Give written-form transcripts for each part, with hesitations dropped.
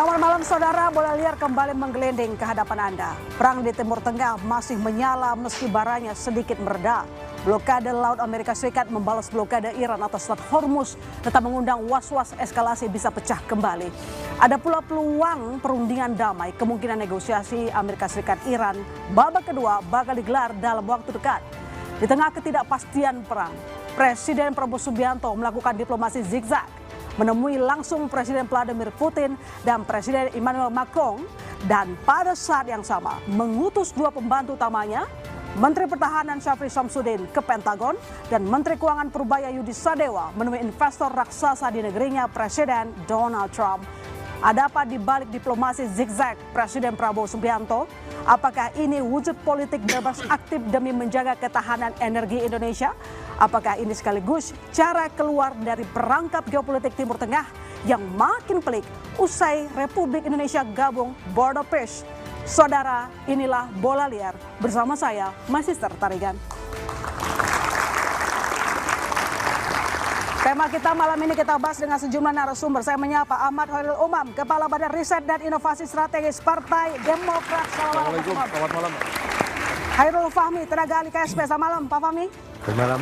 Selamat malam saudara, bola liar kembali menggelinding ke hadapan Anda. Perang di Timur Tengah masih menyala meski baranya sedikit mereda. Blokade Laut Amerika Serikat membalas blokade Iran atas Selat Hormuz tetap mengundang was-was eskalasi bisa pecah kembali. Ada pula peluang perundingan damai, kemungkinan negosiasi Amerika Serikat Iran babak kedua bakal digelar dalam waktu dekat. Di tengah ketidakpastian perang, Presiden Prabowo Subianto melakukan diplomasi zigzag, menemui langsung Presiden Vladimir Putin dan Presiden Emmanuel Macron, dan pada saat yang sama mengutus dua pembantu utamanya, Menteri Pertahanan Syafri Syamsuddin ke Pentagon dan Menteri Keuangan Purbaya Yudi Sadewa menemui investor raksasa di negerinya Presiden Donald Trump. Ada apa di balik diplomasi zigzag Presiden Prabowo Subianto? Apakah ini wujud politik bebas aktif demi menjaga ketahanan energi Indonesia? Apakah ini sekaligus cara keluar dari perangkap geopolitik Timur Tengah yang makin pelik usai Republik Indonesia gabung Board of Peace? Saudara, inilah Bola Liar bersama saya, Masister Tarigan. Tema kita malam ini kita bahas dengan sejumlah narasumber. Saya menyapa Ahmad Khairul Umam, Kepala Badan Riset dan Inovasi Strategis Partai Demokrat. Assalamualaikum, selamat malam. Khairul Fahmi, tenaga ahli KSP. Selamat malam, Pak Fahmi. Selamat malam.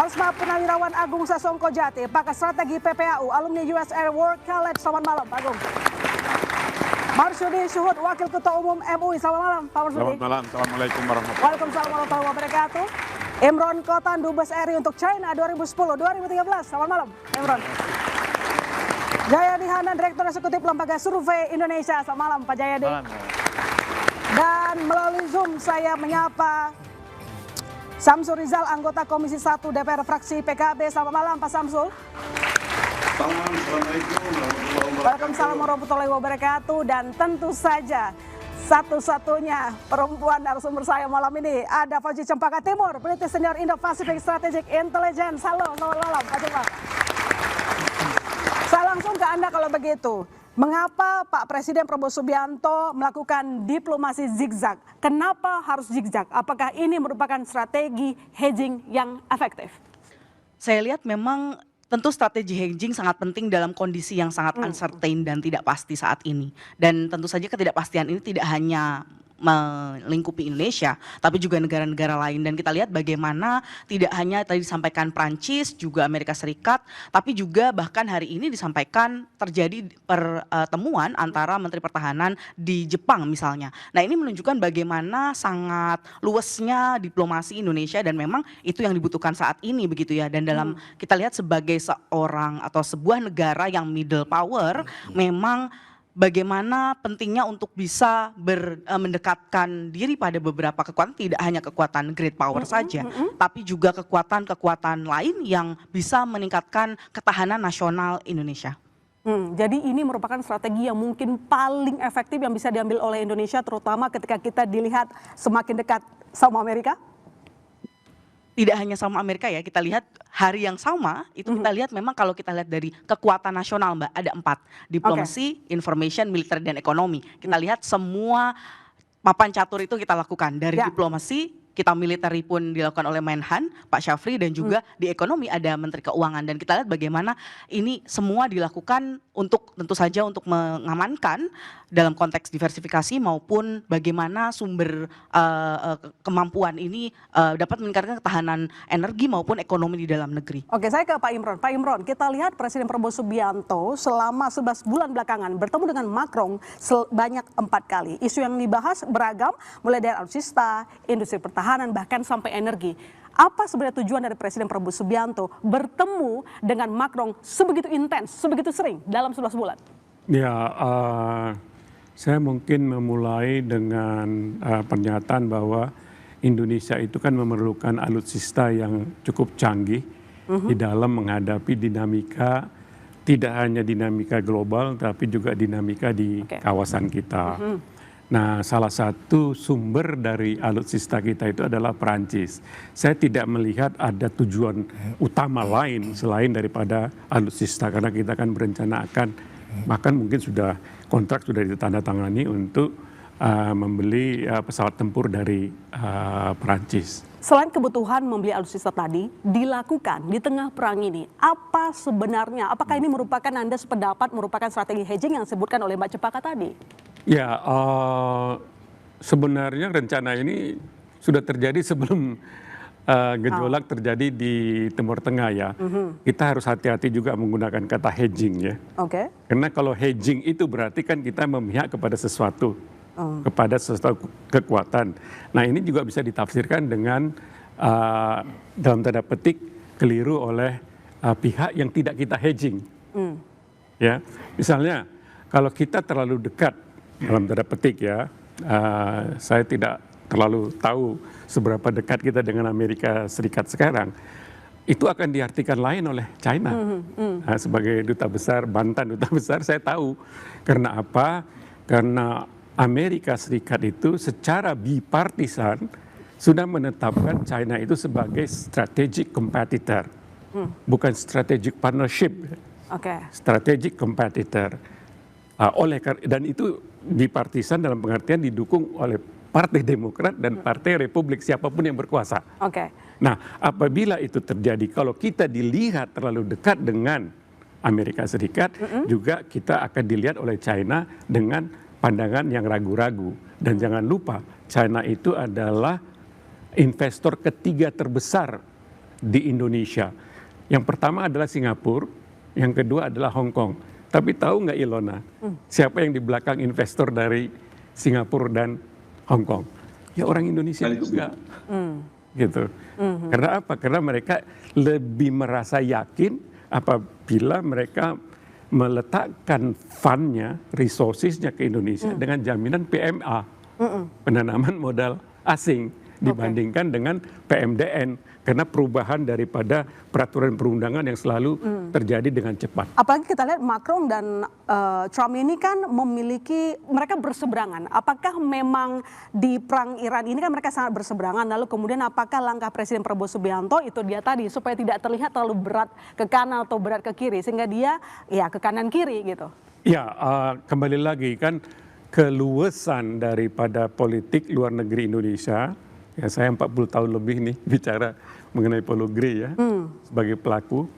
Marsma Purnawirawan Agung Sasongko Jati, Pakar Strategi PPAU, alumni US Air War College. Selamat malam, Pak Agung. Marsudi Syuhud, Wakil Ketua Umum MUI. Selamat malam, Pak Marsudi. Selamat malam, Assalamualaikum warahmatullahi wabarakatuh. Waalaikumsalam warahmatullahi wabarakatuh. Imron Kotan, Dubes RI untuk China 2010-2013. Selamat malam, Imron. Jayadi Hanan, Direktur Eksekutif Lembaga Survei Indonesia. Selamat malam, Pak Jayadi. Malam. Dan melalui Zoom saya menyapa Samsul Rizal, anggota Komisi 1 DPR fraksi PKB. Selamat malam, Pak Samsul. Waalaikumsalam warahmatullahi wabarakatuh. Dan tentu saja satu-satunya perempuan narasumber saya malam ini ada Fauzi Cempaka Timur, peneliti senior Indo-Pacific Strategic Intelligence. Halo, selamat malam, Pak Cempaka. Saya langsung ke Anda kalau begitu. Mengapa Pak Presiden Prabowo Subianto melakukan diplomasi zigzag? Kenapa harus zigzag? Apakah ini merupakan strategi hedging yang efektif? Saya lihat memang tentu strategi hedging sangat penting dalam kondisi yang sangat uncertain dan tidak pasti saat ini. Dan tentu saja ketidakpastian ini tidak hanya melingkupi Indonesia, tapi juga negara-negara lain. Dan kita lihat bagaimana tidak hanya tadi disampaikan Prancis, juga Amerika Serikat, tapi juga bahkan hari ini disampaikan terjadi pertemuan antara Menteri Pertahanan di Jepang misalnya. Nah, ini menunjukkan bagaimana sangat luasnya diplomasi Indonesia dan memang itu yang dibutuhkan saat ini begitu ya. Dan dalam kita lihat sebagai seorang atau sebuah negara yang middle power, memang bagaimana pentingnya untuk bisa mendekatkan diri pada beberapa kekuatan, tidak hanya kekuatan great power saja, tapi juga kekuatan-kekuatan lain yang bisa meningkatkan ketahanan nasional Indonesia. Jadi ini merupakan strategi yang mungkin paling efektif yang bisa diambil oleh Indonesia, terutama ketika kita dilihat semakin dekat sama Amerika. Tidak hanya sama Amerika ya, kita lihat hari yang sama itu kita lihat memang kalau kita lihat dari kekuatan nasional Mbak, ada 4. Diplomasi, information, militer, dan ekonomi. Kita lihat semua papan catur itu kita lakukan. Dari diplomasi, kita militeri pun dilakukan oleh Menhan, Pak Syafri, dan juga di ekonomi ada Menteri Keuangan. Dan kita lihat bagaimana ini semua dilakukan untuk tentu saja untuk mengamankan dalam konteks diversifikasi maupun bagaimana sumber kemampuan ini dapat meningkatkan ketahanan energi maupun ekonomi di dalam negeri. Oke, saya ke Pak Imron. Pak Imron, kita lihat Presiden Prabowo Subianto selama 11 bulan belakangan bertemu dengan Macron sebanyak 4 kali. Isu yang dibahas beragam, mulai dari alutsista, industri pertahanan, bahkan sampai energi. Apa sebenarnya tujuan dari Presiden Prabowo Subianto bertemu dengan Macron sebegitu intens, sebegitu sering dalam 11 bulan? Ya, saya mungkin memulai dengan pernyataan bahwa Indonesia itu kan memerlukan alutsista yang cukup canggih di dalam menghadapi dinamika, tidak hanya dinamika global tapi juga dinamika di kawasan kita. Nah, salah satu sumber dari alutsista kita itu adalah Perancis. Saya tidak melihat ada tujuan utama lain selain daripada alutsista, karena kita kan berencana akan, bahkan mungkin kontrak sudah ditandatangani untuk membeli pesawat tempur dari Perancis. Selain kebutuhan membeli alutsista tadi dilakukan di tengah perang ini, apa sebenarnya? Apakah ini merupakan Anda sependapat merupakan strategi hedging yang disebutkan oleh Mbak Cepaka tadi? Ya, sebenarnya rencana ini sudah terjadi sebelum gejolak terjadi di Timur Tengah ya. Kita harus hati-hati juga menggunakan kata hedging ya. Oke. Karena kalau hedging itu berarti kan kita memihak kepada sesuatu. Kepada sesuatu kekuatan. Nah ini juga bisa ditafsirkan dengan dalam tanda petik keliru oleh pihak yang tidak kita hedging. Ya, misalnya kalau kita terlalu dekat dalam tanda petik ya, saya tidak terlalu tahu seberapa dekat kita dengan Amerika Serikat sekarang. Itu akan diartikan lain oleh China. Sebagai duta besar, mantan duta besar, saya tahu. Karena apa? Karena Amerika Serikat itu secara bipartisan sudah menetapkan China itu sebagai strategic competitor, bukan strategic partnership, strategic competitor. Dan itu bipartisan dalam pengertian didukung oleh Partai Demokrat dan Partai Republik siapapun yang berkuasa. Nah, apabila itu terjadi, kalau kita dilihat terlalu dekat dengan Amerika Serikat, juga kita akan dilihat oleh China dengan pandangan yang ragu-ragu. Dan jangan lupa, China itu adalah investor ketiga terbesar di Indonesia. Yang pertama adalah Singapura, yang kedua adalah Hong Kong. Tapi tahu nggak Ilona, siapa yang di belakang investor dari Singapura dan Hong Kong? Ya orang Indonesia juga. Gitu. Karena apa? Karena mereka lebih merasa yakin apabila mereka meletakkan fundnya, resourcesnya ke Indonesia dengan jaminan PMA, penanaman modal asing, dibandingkan dengan PMDN, karena perubahan daripada peraturan perundangan yang selalu terjadi dengan cepat. Apalagi kita lihat Macron dan Trump ini kan mereka berseberangan. Apakah memang di perang Iran ini kan mereka sangat berseberangan, lalu kemudian apakah langkah Presiden Prabowo Subianto itu dia tadi supaya tidak terlihat terlalu berat ke kanan atau berat ke kiri, sehingga dia ya ke kanan kiri gitu? Ya, kembali lagi kan keluasan daripada politik luar negeri Indonesia. Ya, saya 40 tahun lebih nih bicara mengenai Polugri ya, sebagai pelaku.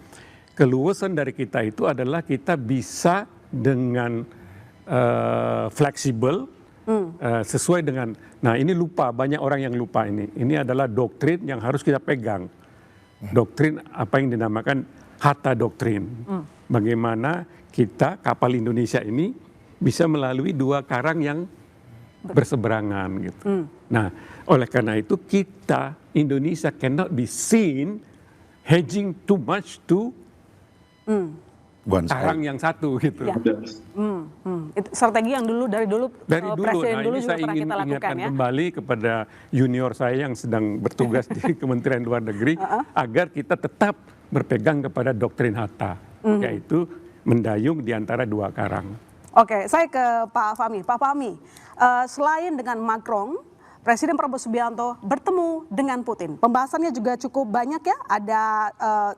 Keluasan dari kita itu adalah kita bisa dengan fleksibel, sesuai dengan, nah ini lupa, banyak orang yang lupa ini. Ini adalah doktrin yang harus kita pegang. Doktrin apa yang dinamakan Hatta Doktrin. Bagaimana kita, kapal Indonesia ini, bisa melalui dua karang yang berseberangan gitu. Nah, oleh karena itu kita Indonesia cannot be seen hedging too much to karang yang satu gitu. Ya. Itu strategi yang dari dulu Presiden nah, dulu ini juga saya pernah ingin kita lakukan ingatkan ya. kembali kepada junior saya yang sedang bertugas di Kementerian Luar Negeri agar kita tetap berpegang kepada doktrin Hatta, yaitu mendayung di antara dua karang. Oke, saya ke Pak Fahmi. Pak Fahmi, selain dengan Macron, Presiden Prabowo Subianto bertemu dengan Putin. Pembahasannya juga cukup banyak ya, ada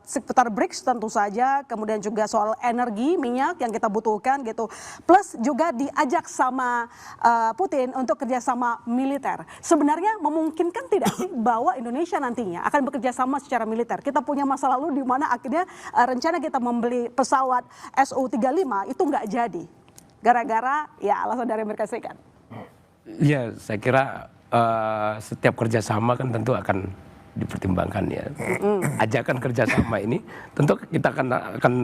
seputar BRICS tentu saja, kemudian juga soal energi, minyak yang kita butuhkan gitu. Plus juga diajak sama Putin untuk kerjasama militer. Sebenarnya memungkinkan tidak sih bahwa Indonesia nantinya akan bekerjasama secara militer? Kita punya masa lalu di mana akhirnya rencana kita membeli pesawat Su-35 itu nggak jadi. Gara-gara ya alasan dari Amerika Serikat. Ya, saya kira setiap kerjasama kan tentu akan dipertimbangkan ya. Ajakan kerjasama ini tentu kita akan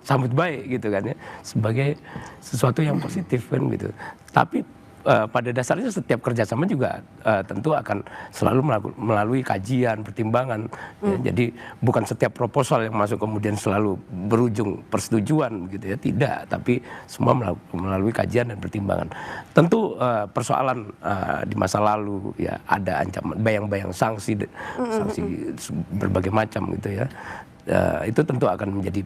sambut baik gitu kan ya, sebagai sesuatu yang positif kan gitu. Tapi pada dasarnya setiap kerjasama juga tentu akan selalu melalui kajian, pertimbangan. Ya. Jadi bukan setiap proposal yang masuk kemudian selalu berujung persetujuan gitu ya, tidak. Tapi semua melalui kajian dan pertimbangan. Tentu persoalan di masa lalu ya ada ancaman, bayang-bayang sanksi berbagai macam gitu ya. Itu tentu akan menjadi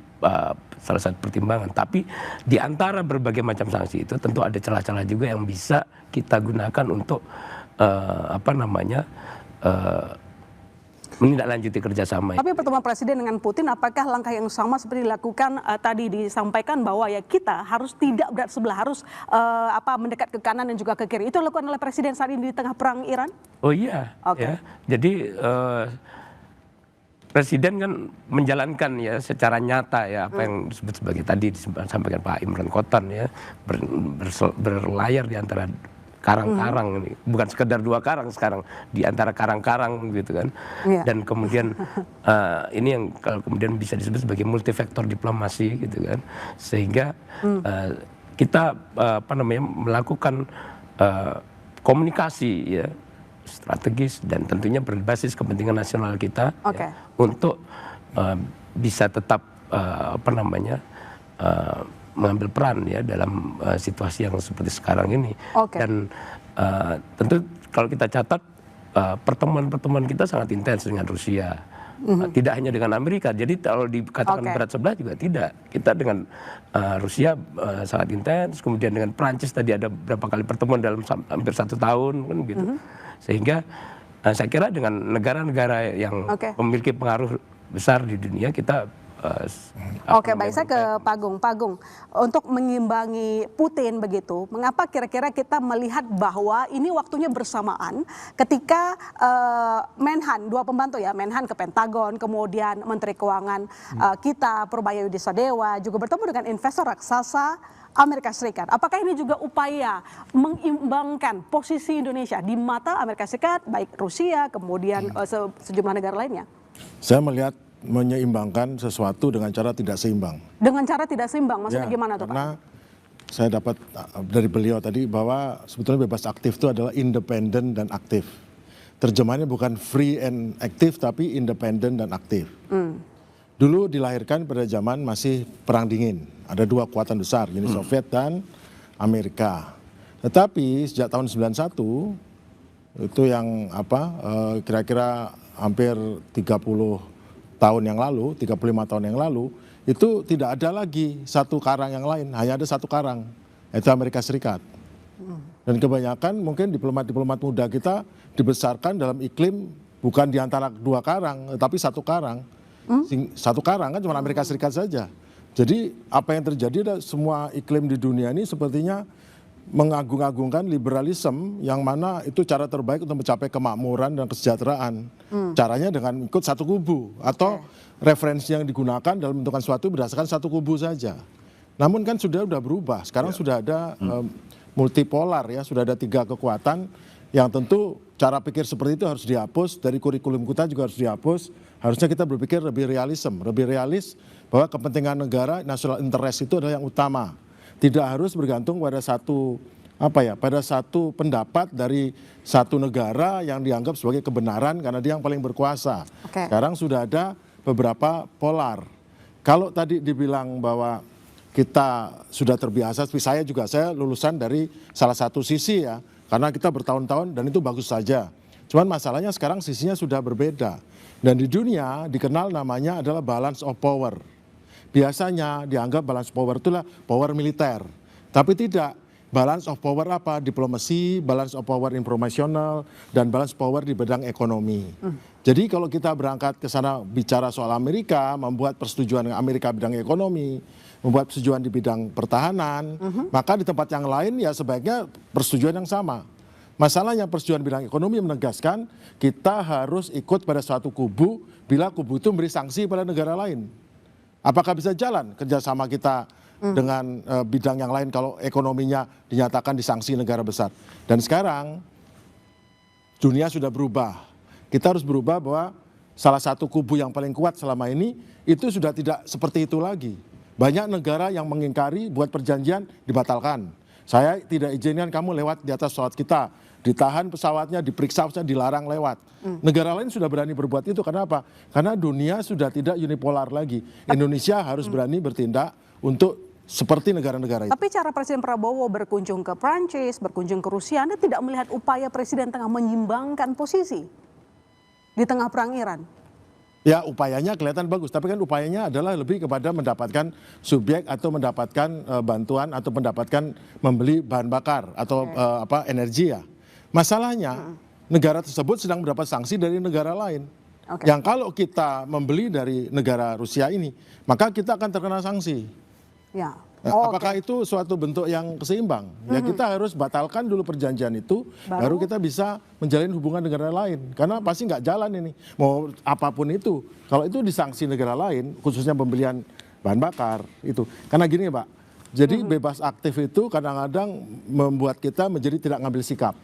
salah satu pertimbangan. Tapi di antara berbagai macam sanksi itu tentu ada celah-celah juga yang bisa kita gunakan untuk menindaklanjuti kerjasama. Tapi pertemuan Presiden dengan Putin, apakah langkah yang sama seperti dilakukan tadi disampaikan bahwa ya kita harus tidak berat sebelah, harus mendekat ke kanan dan juga ke kiri. Itu dilakukan oleh Presiden saat ini di tengah perang Iran? Oh iya, ya. Jadi Presiden kan menjalankan ya secara nyata ya apa yang disebut sebagai tadi disampaikan Pak Imran Kotan ya, berlayar di antara karang-karang ini, bukan sekedar 2 karang sekarang, di antara karang-karang gitu kan. Dan kemudian ini yang kalau kemudian bisa disebut sebagai multifaktor diplomasi gitu kan, sehingga kita melakukan komunikasi ya strategis dan tentunya berbasis kepentingan nasional kita ya, untuk bisa tetap mengambil peran ya dalam situasi yang seperti sekarang ini. Dan tentu kalau kita catat pertemuan-pertemuan kita sangat intens dengan Rusia. Tidak hanya dengan Amerika, jadi kalau dikatakan berat sebelah juga tidak. Kita dengan Rusia sangat intens, kemudian dengan Prancis tadi ada beberapa kali pertemuan dalam hampir 1 tahun kan gitu. Sehingga saya kira dengan negara-negara yang memiliki pengaruh besar di dunia kita baik, saya ke Pagung. Untuk mengimbangi Putin begitu, mengapa kira-kira kita melihat bahwa ini waktunya bersamaan ketika Menhan, 2 pembantu ya, Menhan ke Pentagon, kemudian Menteri Keuangan kita Purbaya Yudhistira Dewa juga bertemu dengan investor raksasa Amerika Serikat. Apakah ini juga upaya mengimbangkan posisi Indonesia di mata Amerika Serikat, baik Rusia, kemudian sejumlah negara lainnya? Saya melihat menyeimbangkan sesuatu dengan cara tidak seimbang. Dengan cara tidak seimbang, maksudnya gimana tuh Pak? Karena saya dapat dari beliau tadi bahwa sebetulnya bebas aktif itu adalah independen dan aktif. Terjemahannya bukan free and active, tapi independen dan aktif. Dulu dilahirkan pada zaman masih perang dingin. Ada 2 kekuatan besar, Uni Soviet dan Amerika. Tetapi sejak tahun 91 itu yang kira-kira hampir 30 tahun yang lalu, 35 tahun yang lalu, itu tidak ada lagi satu karang yang lain, hanya ada satu karang, yaitu Amerika Serikat. Dan kebanyakan mungkin diplomat-diplomat muda kita dibesarkan dalam iklim bukan di antara 2 karang, tetapi satu karang. Satu karang kan cuma Amerika Serikat saja. Jadi apa yang terjadi adalah semua iklim di dunia ini sepertinya mengagung-agungkan liberalisme yang mana itu cara terbaik untuk mencapai kemakmuran dan kesejahteraan. Caranya dengan ikut satu kubu atau referensi yang digunakan dalam menentukan sesuatu berdasarkan satu kubu saja. Namun kan sudah berubah. Sekarang sudah ada multipolar ya, sudah ada 3 kekuatan yang tentu cara pikir seperti itu harus dihapus, dari kurikulum kita juga harus dihapus. Harusnya kita berpikir lebih realis bahwa kepentingan negara, national interest itu adalah yang utama. Tidak harus bergantung pada satu pendapat dari satu negara yang dianggap sebagai kebenaran karena dia yang paling berkuasa. Sekarang sudah ada beberapa polar. Kalau tadi dibilang bahwa kita sudah terbiasa, saya lulusan dari salah satu sisi ya, karena kita bertahun-tahun dan itu bagus saja. Cuman masalahnya sekarang sisinya sudah berbeda. Dan di dunia dikenal namanya adalah balance of power. Biasanya dianggap balance of power itulah power militer. Tapi tidak. Balance of power apa? Diplomasi, balance of power informasional, dan balance power di bidang ekonomi. Jadi kalau kita berangkat ke sana bicara soal Amerika, membuat persetujuan dengan Amerika bidang ekonomi, membuat persetujuan di bidang pertahanan, maka di tempat yang lain ya sebaiknya persetujuan yang sama. Masalahnya persetujuan bidang ekonomi menegaskan kita harus ikut pada suatu kubu bila kubu itu memberi sanksi pada negara lain. Apakah bisa jalan kerjasama kita dengan bidang yang lain kalau ekonominya dinyatakan disanksi negara besar? Dan sekarang dunia sudah berubah. Kita harus berubah bahwa salah satu kubu yang paling kuat selama ini itu sudah tidak seperti itu lagi. Banyak negara yang mengingkari, buat perjanjian dibatalkan. Saya tidak izinkan kamu lewat di atas pesawat kita. Ditahan pesawatnya, diperiksa, dilarang lewat. Negara lain sudah berani berbuat itu. Karena apa? Karena dunia sudah tidak unipolar lagi. Indonesia harus berani bertindak untuk seperti negara-negara itu. Tapi cara Presiden Prabowo berkunjung ke Prancis, berkunjung ke Rusia, Anda tidak melihat upaya Presiden tengah menyimbangkan posisi di tengah perang Iran? Ya upayanya kelihatan bagus, tapi kan upayanya adalah lebih kepada mendapatkan subyek atau mendapatkan bantuan atau mendapatkan membeli bahan bakar atau energi ya. Masalahnya negara tersebut sedang mendapat sanksi dari negara lain. Yang kalau kita membeli dari negara Rusia ini, maka kita akan terkena sanksi. Ya. Apakah itu suatu bentuk yang keseimbang? Ya kita harus batalkan dulu perjanjian itu, baru kita bisa menjalin hubungan negara lain. Karena pasti nggak jalan ini. Mau apapun itu, kalau itu disanksi negara lain, khususnya pembelian bahan bakar itu. Karena gini Pak, jadi bebas aktif itu kadang-kadang membuat kita menjadi tidak ngambil sikap.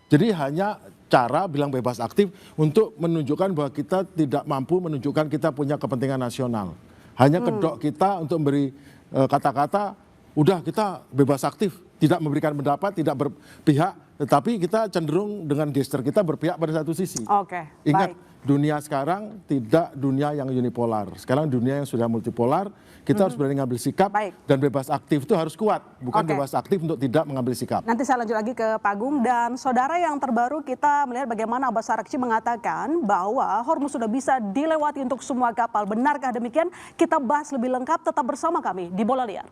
Jadi hanya cara bilang bebas aktif untuk menunjukkan bahwa kita tidak mampu menunjukkan kita punya kepentingan nasional. Hanya kedok kita untuk memberi kata-kata, udah kita bebas aktif, tidak memberikan pendapat, tidak berpihak, tetapi kita cenderung dengan gestur kita berpihak pada satu sisi. Oke, Ingat, baik. dunia sekarang tidak dunia yang unipolar. Sekarang dunia yang sudah multipolar, kita harus berani ngambil sikap, Baik. dan bebas aktif itu harus kuat, bukan Oke. bebas aktif untuk tidak mengambil sikap. Nanti saya lanjut lagi ke Pak Agung. Dan saudara, yang terbaru kita melihat bagaimana Abbas Araghchi mengatakan bahwa Hormuz sudah bisa dilewati untuk semua kapal. Benarkah demikian? Kita bahas lebih lengkap, tetap bersama kami di Bola Liar.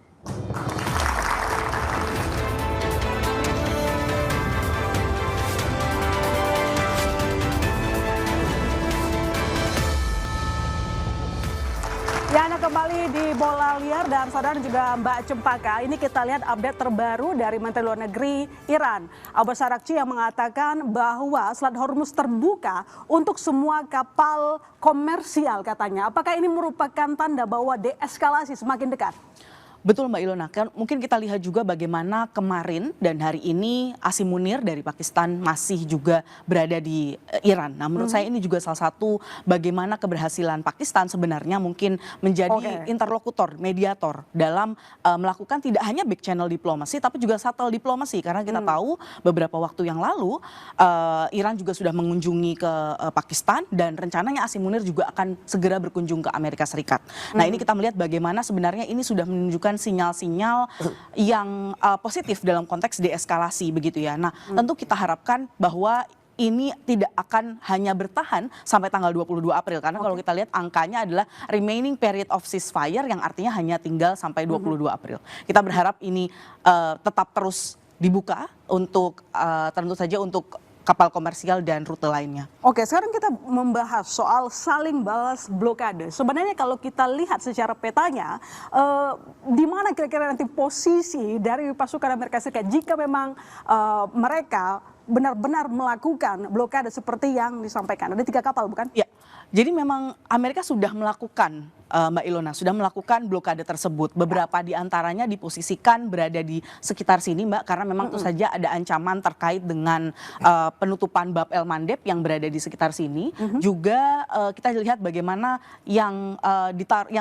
Ya, Anda kembali di Bola Liar dan saudara juga Mbak Cempaka. Ini kita lihat update terbaru dari Menteri Luar Negeri Iran, Abbas Araghchi, yang mengatakan bahwa Selat Hormuz terbuka untuk semua kapal komersial katanya. Apakah ini merupakan tanda bahwa deeskalasi semakin dekat? Betul Mbak Ilona, kan mungkin kita lihat juga bagaimana kemarin dan hari ini Asim Munir dari Pakistan masih juga berada di Iran. Nah menurut saya ini juga salah satu bagaimana keberhasilan Pakistan sebenarnya mungkin menjadi interlokutor, mediator dalam melakukan tidak hanya back channel diplomasi tapi juga subtle diplomasi. Karena kita tahu beberapa waktu yang lalu Iran juga sudah mengunjungi ke Pakistan dan rencananya Asim Munir juga akan segera berkunjung ke Amerika Serikat. Nah ini kita melihat bagaimana sebenarnya ini sudah menunjukkan sinyal-sinyal yang positif dalam konteks deeskalasi begitu ya. Nah, tentu kita harapkan bahwa ini tidak akan hanya bertahan sampai tanggal 22 April karena kalau kita lihat angkanya adalah remaining period of ceasefire yang artinya hanya tinggal sampai 22 April. Kita berharap ini tetap terus dibuka untuk tentu saja untuk kapal komersial dan rute lainnya. Oke, sekarang kita membahas soal saling balas blokade. Sebenarnya kalau kita lihat secara petanya, di mana kira-kira nanti posisi dari pasukan Amerika Serikat jika memang mereka benar-benar melakukan blokade seperti yang disampaikan. Ada 3 kapal bukan? Ya, jadi memang Amerika sudah melakukan, Mbak Ilona, sudah melakukan blokade tersebut. Beberapa di antaranya diposisikan berada di sekitar sini Mbak, karena memang tentu saja ada ancaman terkait dengan penutupan Bab el Mandeb yang berada di sekitar sini. Juga kita lihat bagaimana yang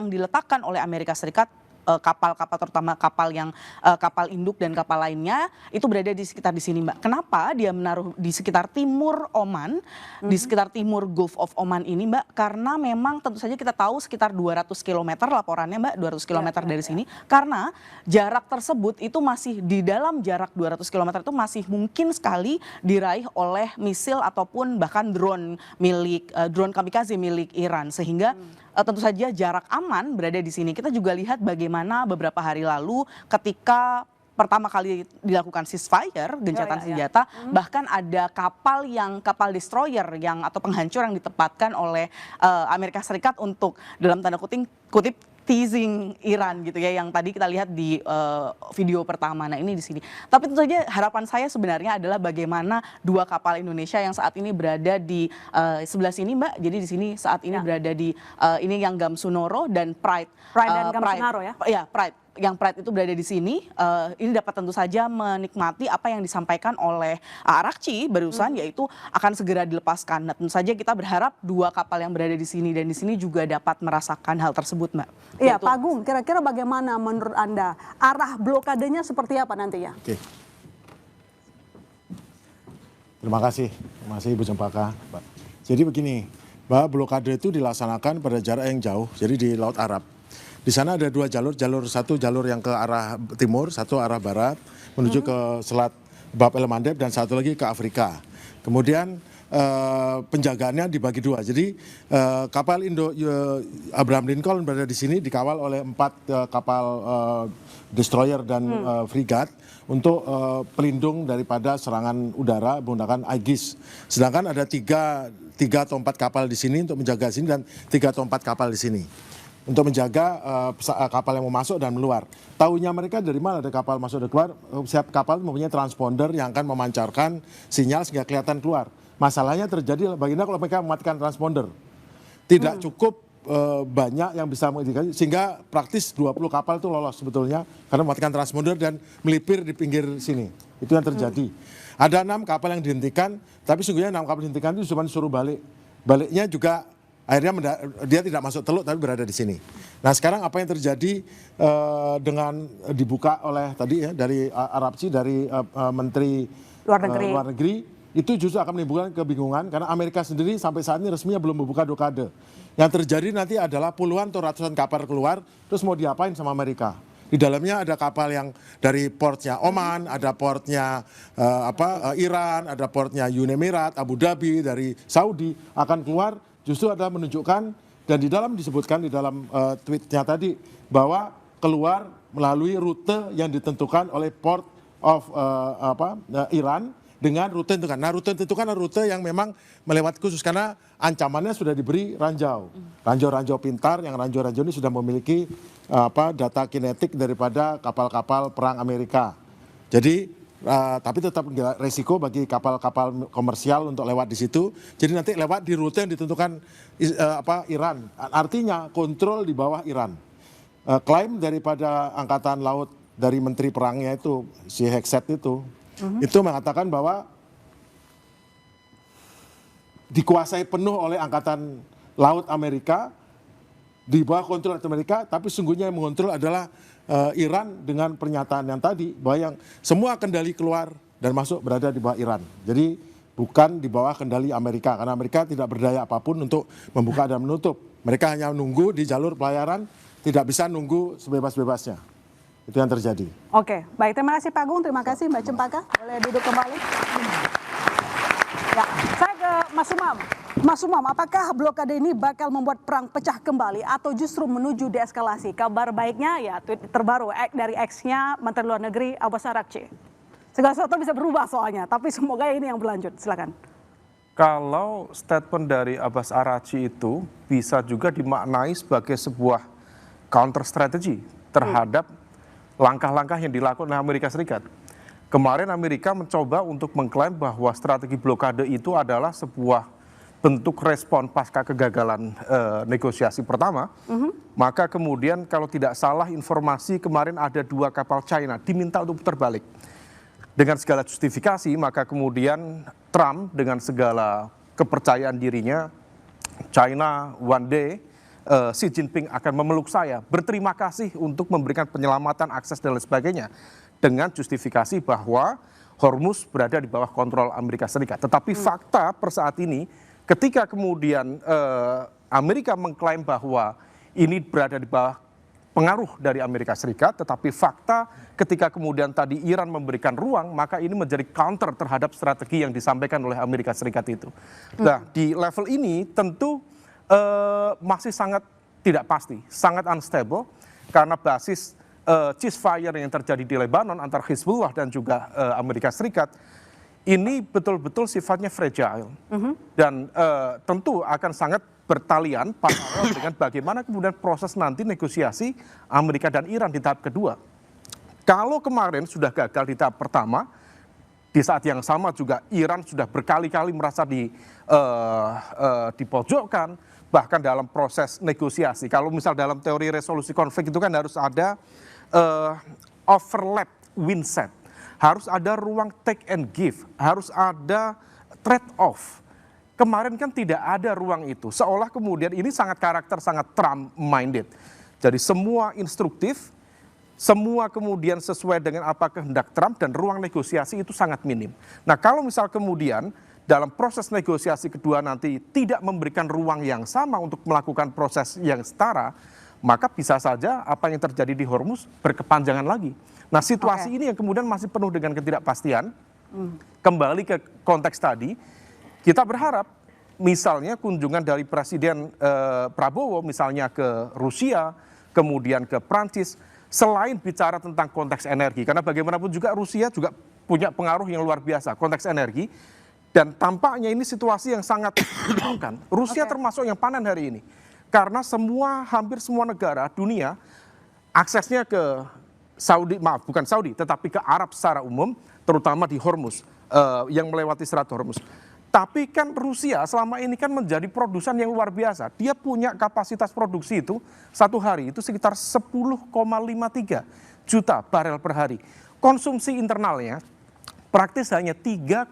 diletakkan oleh Amerika Serikat, kapal-kapal terutama kapal yang kapal induk dan kapal lainnya itu berada di sekitar di sini Mbak. Kenapa dia menaruh di sekitar timur Oman, di sekitar timur Gulf of Oman ini Mbak? Karena memang tentu saja kita tahu sekitar 200 km laporannya Mbak, 200 km dari sini. Karena jarak tersebut itu masih di dalam jarak 200 km itu masih mungkin sekali diraih oleh misil ataupun bahkan drone kamikaze milik Iran sehingga tentu saja jarak aman berada di sini. Kita juga lihat bagaimana beberapa hari lalu ketika pertama kali dilakukan ceasefire, gencatan senjata, bahkan ada kapal destroyer atau penghancur yang ditempatkan oleh Amerika Serikat untuk dalam tanda kutip teasing Iran gitu ya, yang tadi kita lihat di video pertama. Nah ini di sini. Tapi tentu saja harapan saya sebenarnya adalah bagaimana 2 kapal Indonesia yang saat ini berada di sebelah sini Mbak. Jadi di sini saat ini berada di ini yang Gamsunoro dan Pride. Pride dan Gamsunoro ya? Ya, Pride. Yang Pride itu berada di sini, ini dapat tentu saja menikmati apa yang disampaikan oleh Araghchi barusan, yaitu akan segera dilepaskan. Nah, tentu saja kita berharap 2 kapal yang berada di sini dan di sini juga dapat merasakan hal tersebut, Mbak. Iya, Pak Agung, kira-kira bagaimana menurut Anda arah blokadenya seperti apa nantinya? Oke. Terima kasih Ibu Cempaka. Jadi begini, bahwa blokade itu dilaksanakan pada jarak yang jauh, jadi di Laut Arab. Di sana ada 2 jalur, satu jalur yang ke arah timur, satu arah barat, menuju ke Selat Bab el Mandeb dan satu lagi ke Afrika. Kemudian penjagaannya dibagi dua. Jadi kapal Abraham Lincoln berada di sini dikawal oleh 4 kapal destroyer dan frigat untuk pelindung daripada serangan udara menggunakan Aegis. Sedangkan ada 3 atau 4 kapal di sini untuk menjaga sini dan 3 atau 4 kapal di sini untuk menjaga kapal yang mau masuk dan keluar. Tahunya mereka dari mana ada kapal masuk dan keluar? Setiap kapal mempunyai transponder yang akan memancarkan sinyal sehingga kelihatan keluar. Masalahnya terjadi bagaimana kalau mereka mematikan transponder. Tidak cukup banyak yang bisa mengidentifikasi sehingga praktis 20 kapal itu lolos sebetulnya karena mematikan transponder dan melipir di pinggir sini. Itu yang terjadi. Ada 6 kapal yang dihentikan, tapi sungguhnya 6 kapal dihentikan itu cuma disuruh balik. Baliknya juga akhirnya dia tidak masuk Teluk tapi berada di sini. Nah sekarang apa yang terjadi dengan dibuka oleh tadi ya dari Arabci dari Menteri Luar Negeri itu justru akan menimbulkan kebingungan karena Amerika sendiri sampai saat ini resminya belum membuka blokade. Yang terjadi nanti adalah puluhan atau ratusan kapal keluar terus mau diapain sama Amerika. Di dalamnya ada kapal yang dari portnya Oman, ada portnya Iran, ada portnya Uni Emirat, Abu Dhabi, dari Saudi akan keluar justru ada menunjukkan dan di dalam disebutkan di dalam tweetnya tadi bahwa keluar melalui rute yang ditentukan oleh Port of Iran dengan rute tentukan. Nah rute tentukan adalah rute yang memang melewati khusus karena ancamannya sudah diberi ranjau. Ranjau-ranjau pintar yang ranjau-ranjau ini sudah memiliki data kinetik daripada kapal-kapal perang Amerika. Jadi tapi tetap resiko bagi kapal-kapal komersial untuk lewat di situ. Jadi nanti lewat di rute yang ditentukan Iran. Artinya kontrol di bawah Iran. Klaim daripada Angkatan Laut dari Menteri Perangnya itu si Hexet itu mengatakan bahwa dikuasai penuh oleh Angkatan Laut Amerika di bawah kontrol Amerika, tapi sungguhnya yang mengontrol adalah Iran dengan pernyataan yang tadi bahwa yang semua kendali keluar dan masuk berada di bawah Iran. Jadi bukan di bawah kendali Amerika karena Amerika tidak berdaya apapun untuk membuka dan menutup. Mereka hanya nunggu di jalur pelayaran, tidak bisa nunggu sebebas-bebasnya. Itu yang terjadi. Oke, baik. Terima kasih Pak Agung, terima kasih Mbak Cempaka. Boleh duduk kembali. Ya, saya ke Mas Umam. Mas Umam, apakah blokade ini bakal membuat perang pecah kembali atau justru menuju deeskalasi? Kabar baiknya ya tweet terbaru dari ex-nya Menteri Luar Negeri Abbas Araghchi. Segala sesuatu bisa berubah soalnya, tapi semoga ini yang berlanjut. Silakan. Kalau statement dari Abbas Araghchi itu bisa juga dimaknai sebagai sebuah counter strategy terhadap langkah-langkah yang dilakukan oleh Amerika Serikat. Kemarin Amerika mencoba untuk mengklaim bahwa strategi blokade itu adalah sebuah bentuk respon pasca kegagalan negosiasi pertama. Maka kemudian kalau tidak salah informasi kemarin ada 2 kapal China diminta untuk putar balik. Dengan segala justifikasi maka kemudian Trump dengan segala kepercayaan dirinya, China one day Xi Jinping akan memeluk saya, berterima kasih untuk memberikan penyelamatan akses dan lain sebagainya dengan justifikasi bahwa Hormuz berada di bawah kontrol Amerika Serikat. Tetapi fakta per saat ini ketika kemudian Amerika mengklaim bahwa ini berada di bawah pengaruh dari Amerika Serikat, tetapi fakta ketika kemudian tadi Iran memberikan ruang, maka ini menjadi counter terhadap strategi yang disampaikan oleh Amerika Serikat itu. Nah, di level ini tentu masih sangat tidak pasti, sangat unstable karena basis ceasefire yang terjadi di Lebanon antara Hizbullah dan juga Amerika Serikat ini betul-betul sifatnya fragile dan tentu akan sangat bertalian paralel dengan bagaimana kemudian proses nanti negosiasi Amerika dan Iran di tahap kedua. Kalau kemarin sudah gagal di tahap pertama, di saat yang sama juga Iran sudah berkali-kali merasa dipojokkan, bahkan dalam proses negosiasi. Kalau misal dalam teori resolusi konflik itu kan harus ada overlap windset, harus ada ruang take and give, harus ada trade off. Kemarin kan tidak ada ruang itu, seolah kemudian ini sangat karakter sangat Trump minded. Jadi semua instruktif, semua kemudian sesuai dengan apa kehendak Trump dan ruang negosiasi itu sangat minim. Nah kalau misal kemudian dalam proses negosiasi kedua nanti tidak memberikan ruang yang sama untuk melakukan proses yang setara, maka bisa saja apa yang terjadi di Hormuz berkepanjangan lagi. Nah situasi ini yang kemudian masih penuh dengan ketidakpastian. Kembali ke konteks tadi, kita berharap misalnya kunjungan dari Presiden Prabowo misalnya ke Rusia, kemudian ke Prancis, selain bicara tentang konteks energi, karena bagaimanapun juga Rusia juga punya pengaruh yang luar biasa konteks energi, dan tampaknya ini situasi yang sangat menguntungkan. Rusia termasuk yang panen hari ini, karena hampir semua negara dunia aksesnya ke Saudi, bukan Saudi, tetapi ke Arab secara umum, terutama di Hormuz, yang melewati Selat Hormuz. Tapi kan Rusia selama ini kan menjadi produsen yang luar biasa. Dia punya kapasitas produksi itu satu hari itu sekitar 10,53 juta barel per hari. Konsumsi internalnya praktis hanya 3,7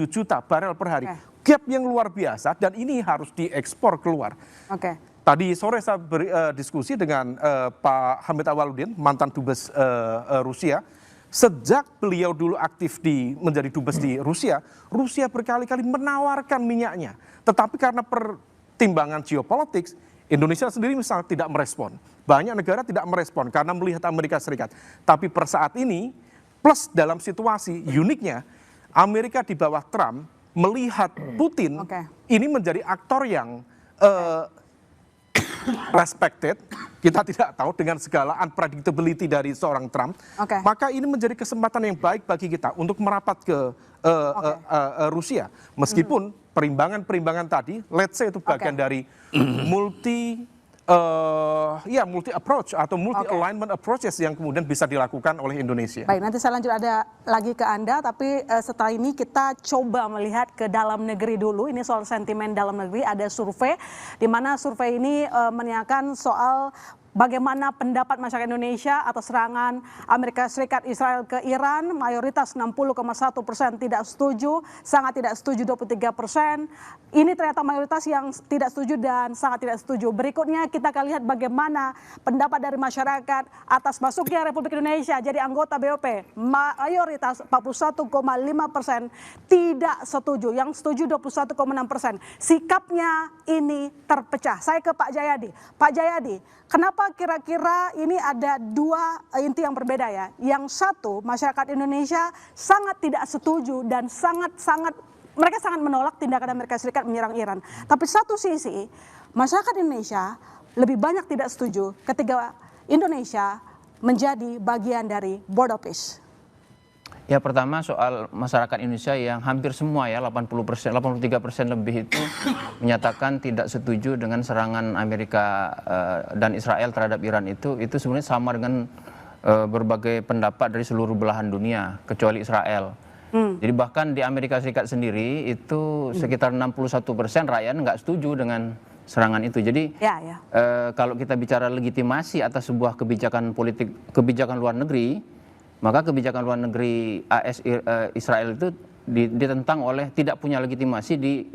juta barel per hari. Gap yang luar biasa dan ini harus diekspor keluar. Tadi sore saya berdiskusi dengan Pak Hamid Awaludin, mantan dubes Rusia. Sejak beliau dulu aktif menjadi dubes di Rusia, Rusia berkali-kali menawarkan minyaknya. Tetapi karena pertimbangan geopolitik, Indonesia sendiri misalnya tidak merespon. Banyak negara tidak merespon karena melihat Amerika Serikat. Tapi per saat ini, plus dalam situasi uniknya, Amerika di bawah Trump melihat Putin ini menjadi aktor yang respected, kita tidak tahu dengan segala unpredictability dari seorang Trump, maka ini menjadi kesempatan yang baik bagi kita untuk merapat ke Rusia. Meskipun perimbangan-perimbangan tadi, let's say itu bagian dari multi approach atau multi alignment approaches yang kemudian bisa dilakukan oleh Indonesia. Baik, nanti saya lanjut ada lagi ke Anda, tapi setelah ini kita coba melihat ke dalam negeri dulu. Ini soal sentimen dalam negeri, ada survei di mana survei ini menanyakan soal bagaimana pendapat masyarakat Indonesia atas serangan Amerika Serikat Israel ke Iran. Mayoritas 60,1% tidak setuju, sangat tidak setuju 23%. Ini ternyata mayoritas yang tidak setuju dan sangat tidak setuju. Berikutnya kita akan lihat bagaimana pendapat dari masyarakat atas masuknya Republik Indonesia jadi anggota BOP. Mayoritas 41,5% tidak setuju, yang setuju 21,6%. Sikapnya ini terpecah. Saya ke Pak Jayadi. Pak Jayadi, kenapa kira-kira ini ada dua inti yang berbeda ya? Yang satu, masyarakat Indonesia sangat tidak setuju dan mereka sangat menolak tindakan Amerika Serikat menyerang Iran. Tapi satu sisi, masyarakat Indonesia lebih banyak tidak setuju ketika Indonesia menjadi bagian dari Board of Peace. Ya, pertama soal masyarakat Indonesia yang hampir semua ya 80%, 83% lebih itu menyatakan tidak setuju dengan serangan Amerika dan Israel terhadap Iran itu sebenarnya sama dengan berbagai pendapat dari seluruh belahan dunia kecuali Israel. Jadi bahkan di Amerika Serikat sendiri itu sekitar 61% rakyat nggak setuju dengan serangan itu. Jadi kalau kita bicara legitimasi atas sebuah kebijakan luar negeri, maka kebijakan luar negeri Israel itu ditentang oleh tidak punya legitimasi di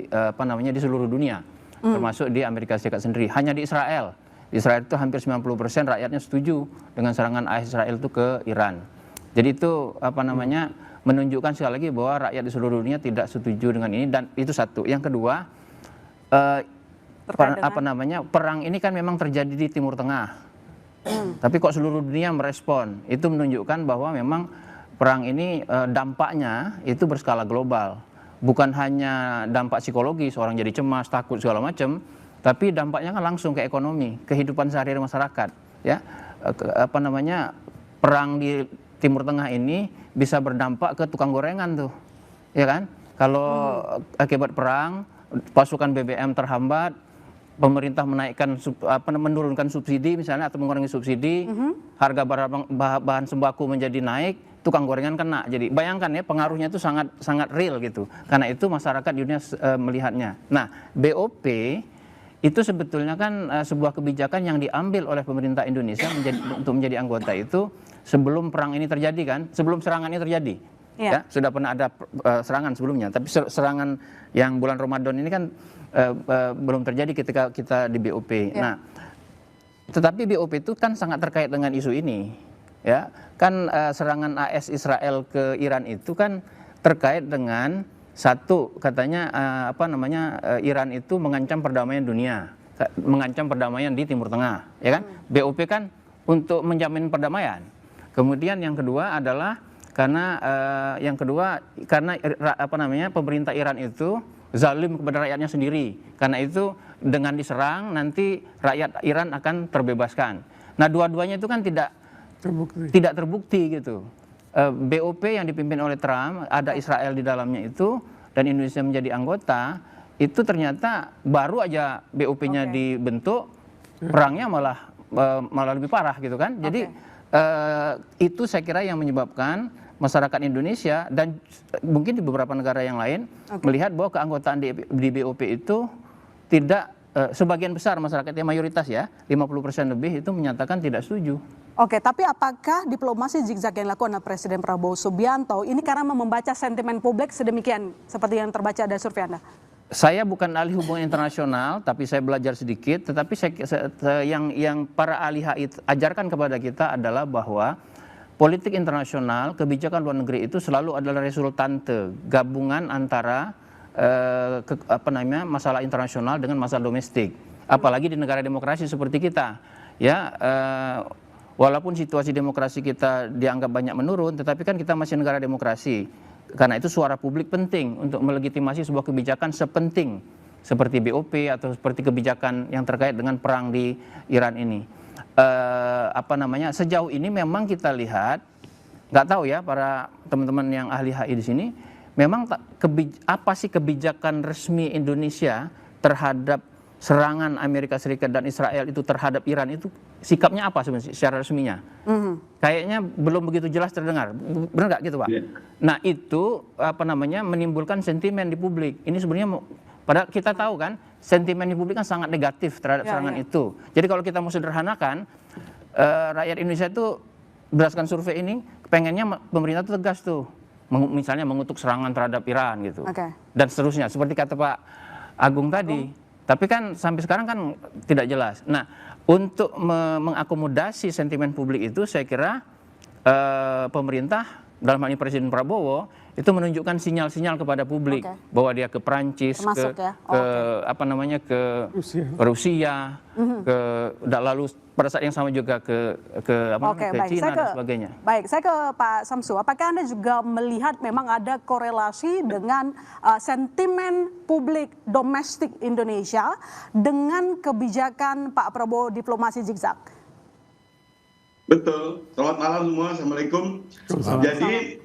seluruh dunia, termasuk di Amerika Serikat sendiri. Hanya di Israel itu hampir 90% rakyatnya setuju dengan serangan Israel itu ke Iran. Jadi itu menunjukkan sekali lagi bahwa rakyat di seluruh dunia tidak setuju dengan ini, dan itu satu. Yang kedua, perang ini kan memang terjadi di Timur Tengah. Tapi kok seluruh dunia merespon? Itu menunjukkan bahwa memang perang ini dampaknya itu berskala global. Bukan hanya dampak psikologis, orang jadi cemas, takut segala macam, tapi dampaknya kan langsung ke ekonomi, kehidupan sehari-hari masyarakat. Ya, perang di Timur Tengah ini bisa berdampak ke tukang gorengan tuh, ya kan? Kalau akibat perang, pasukan BBM terhambat, pemerintah menurunkan subsidi misalnya atau mengurangi subsidi, harga bahan sembako menjadi naik, tukang gorengan kena. Jadi bayangkan ya, pengaruhnya itu sangat real gitu. Karena itu masyarakat dunia melihatnya. Nah, BOP itu sebetulnya kan sebuah kebijakan yang diambil oleh pemerintah Indonesia untuk menjadi anggota itu sebelum perang ini terjadi kan, sebelum serangan ini terjadi. Ya, sudah pernah ada serangan sebelumnya, tapi serangan yang bulan Ramadan ini kan belum terjadi ketika kita di BOP. Nah, tetapi BOP itu kan sangat terkait dengan isu ini, ya kan. Serangan AS Israel ke Iran itu kan terkait dengan satu, katanya Iran itu mengancam perdamaian dunia, mengancam perdamaian di Timur Tengah, ya kan. BOP kan untuk menjamin perdamaian. Kemudian yang kedua adalah Karena yang kedua, karena pemerintah Iran itu zalim kepada rakyatnya sendiri. Karena itu dengan diserang nanti rakyat Iran akan terbebaskan. Nah, dua-duanya itu kan tidak terbukti gitu. BOP yang dipimpin oleh Trump, ada Israel di dalamnya itu, dan Indonesia menjadi anggota, itu ternyata baru aja BOP-nya dibentuk, perangnya malah lebih parah gitu kan. Jadi itu saya kira yang menyebabkan masyarakat Indonesia dan mungkin di beberapa negara yang lain melihat bahwa keanggotaan di BOP itu tidak, sebagian besar masyarakatnya, mayoritas ya, 50% lebih itu menyatakan tidak setuju. Oke, tapi apakah diplomasi zigzag yang dilakukan oleh Presiden Prabowo Subianto ini karena membaca sentimen publik sedemikian seperti yang terbaca dari survei Anda? Saya bukan ahli hubungan internasional, tapi saya belajar sedikit. Tetapi yang para ahli HI ajarkan kepada kita adalah bahwa politik internasional, kebijakan luar negeri itu selalu adalah resultante, gabungan antara masalah internasional dengan masalah domestik. Apalagi di negara demokrasi seperti kita, ya. Walaupun situasi demokrasi kita dianggap banyak menurun, tetapi kan kita masih negara demokrasi. Karena itu suara publik penting untuk melegitimasi sebuah kebijakan sepenting seperti BOP atau seperti kebijakan yang terkait dengan perang di Iran ini. Sejauh ini memang kita lihat, nggak tahu ya para teman-teman yang ahli HI di sini, memang apa sih kebijakan resmi Indonesia terhadap serangan Amerika Serikat dan Israel itu terhadap Iran itu sikapnya apa sebenarnya secara resminya? Kayaknya belum begitu jelas terdengar, benar nggak gitu Pak? Nah itu menimbulkan sentimen di publik. Ini sebenarnya padahal kita tahu kan sentimen di publik kan sangat negatif terhadap serangan itu. Jadi kalau kita mau sederhanakan, rakyat Indonesia itu berdasarkan survei ini pengennya pemerintah itu tegas tuh, misalnya mengutuk serangan terhadap Iran gitu, dan seterusnya. Seperti kata Pak Agung tadi. Tapi kan sampai sekarang kan tidak jelas. Nah, untuk mengakomodasi sentimen publik itu saya kira pemerintah dalam hal ini Presiden Prabowo itu menunjukkan sinyal-sinyal kepada publik bahwa dia ke Perancis, ke Rusia, lalu pada saat yang sama juga ke China dan sebagainya. Baik, saya ke Pak Samsu. Apakah Anda juga melihat memang ada korelasi dengan sentimen publik domestik Indonesia dengan kebijakan Pak Prabowo diplomasi zigzag? Betul. Selamat malam semua. Assalamualaikum. Jadi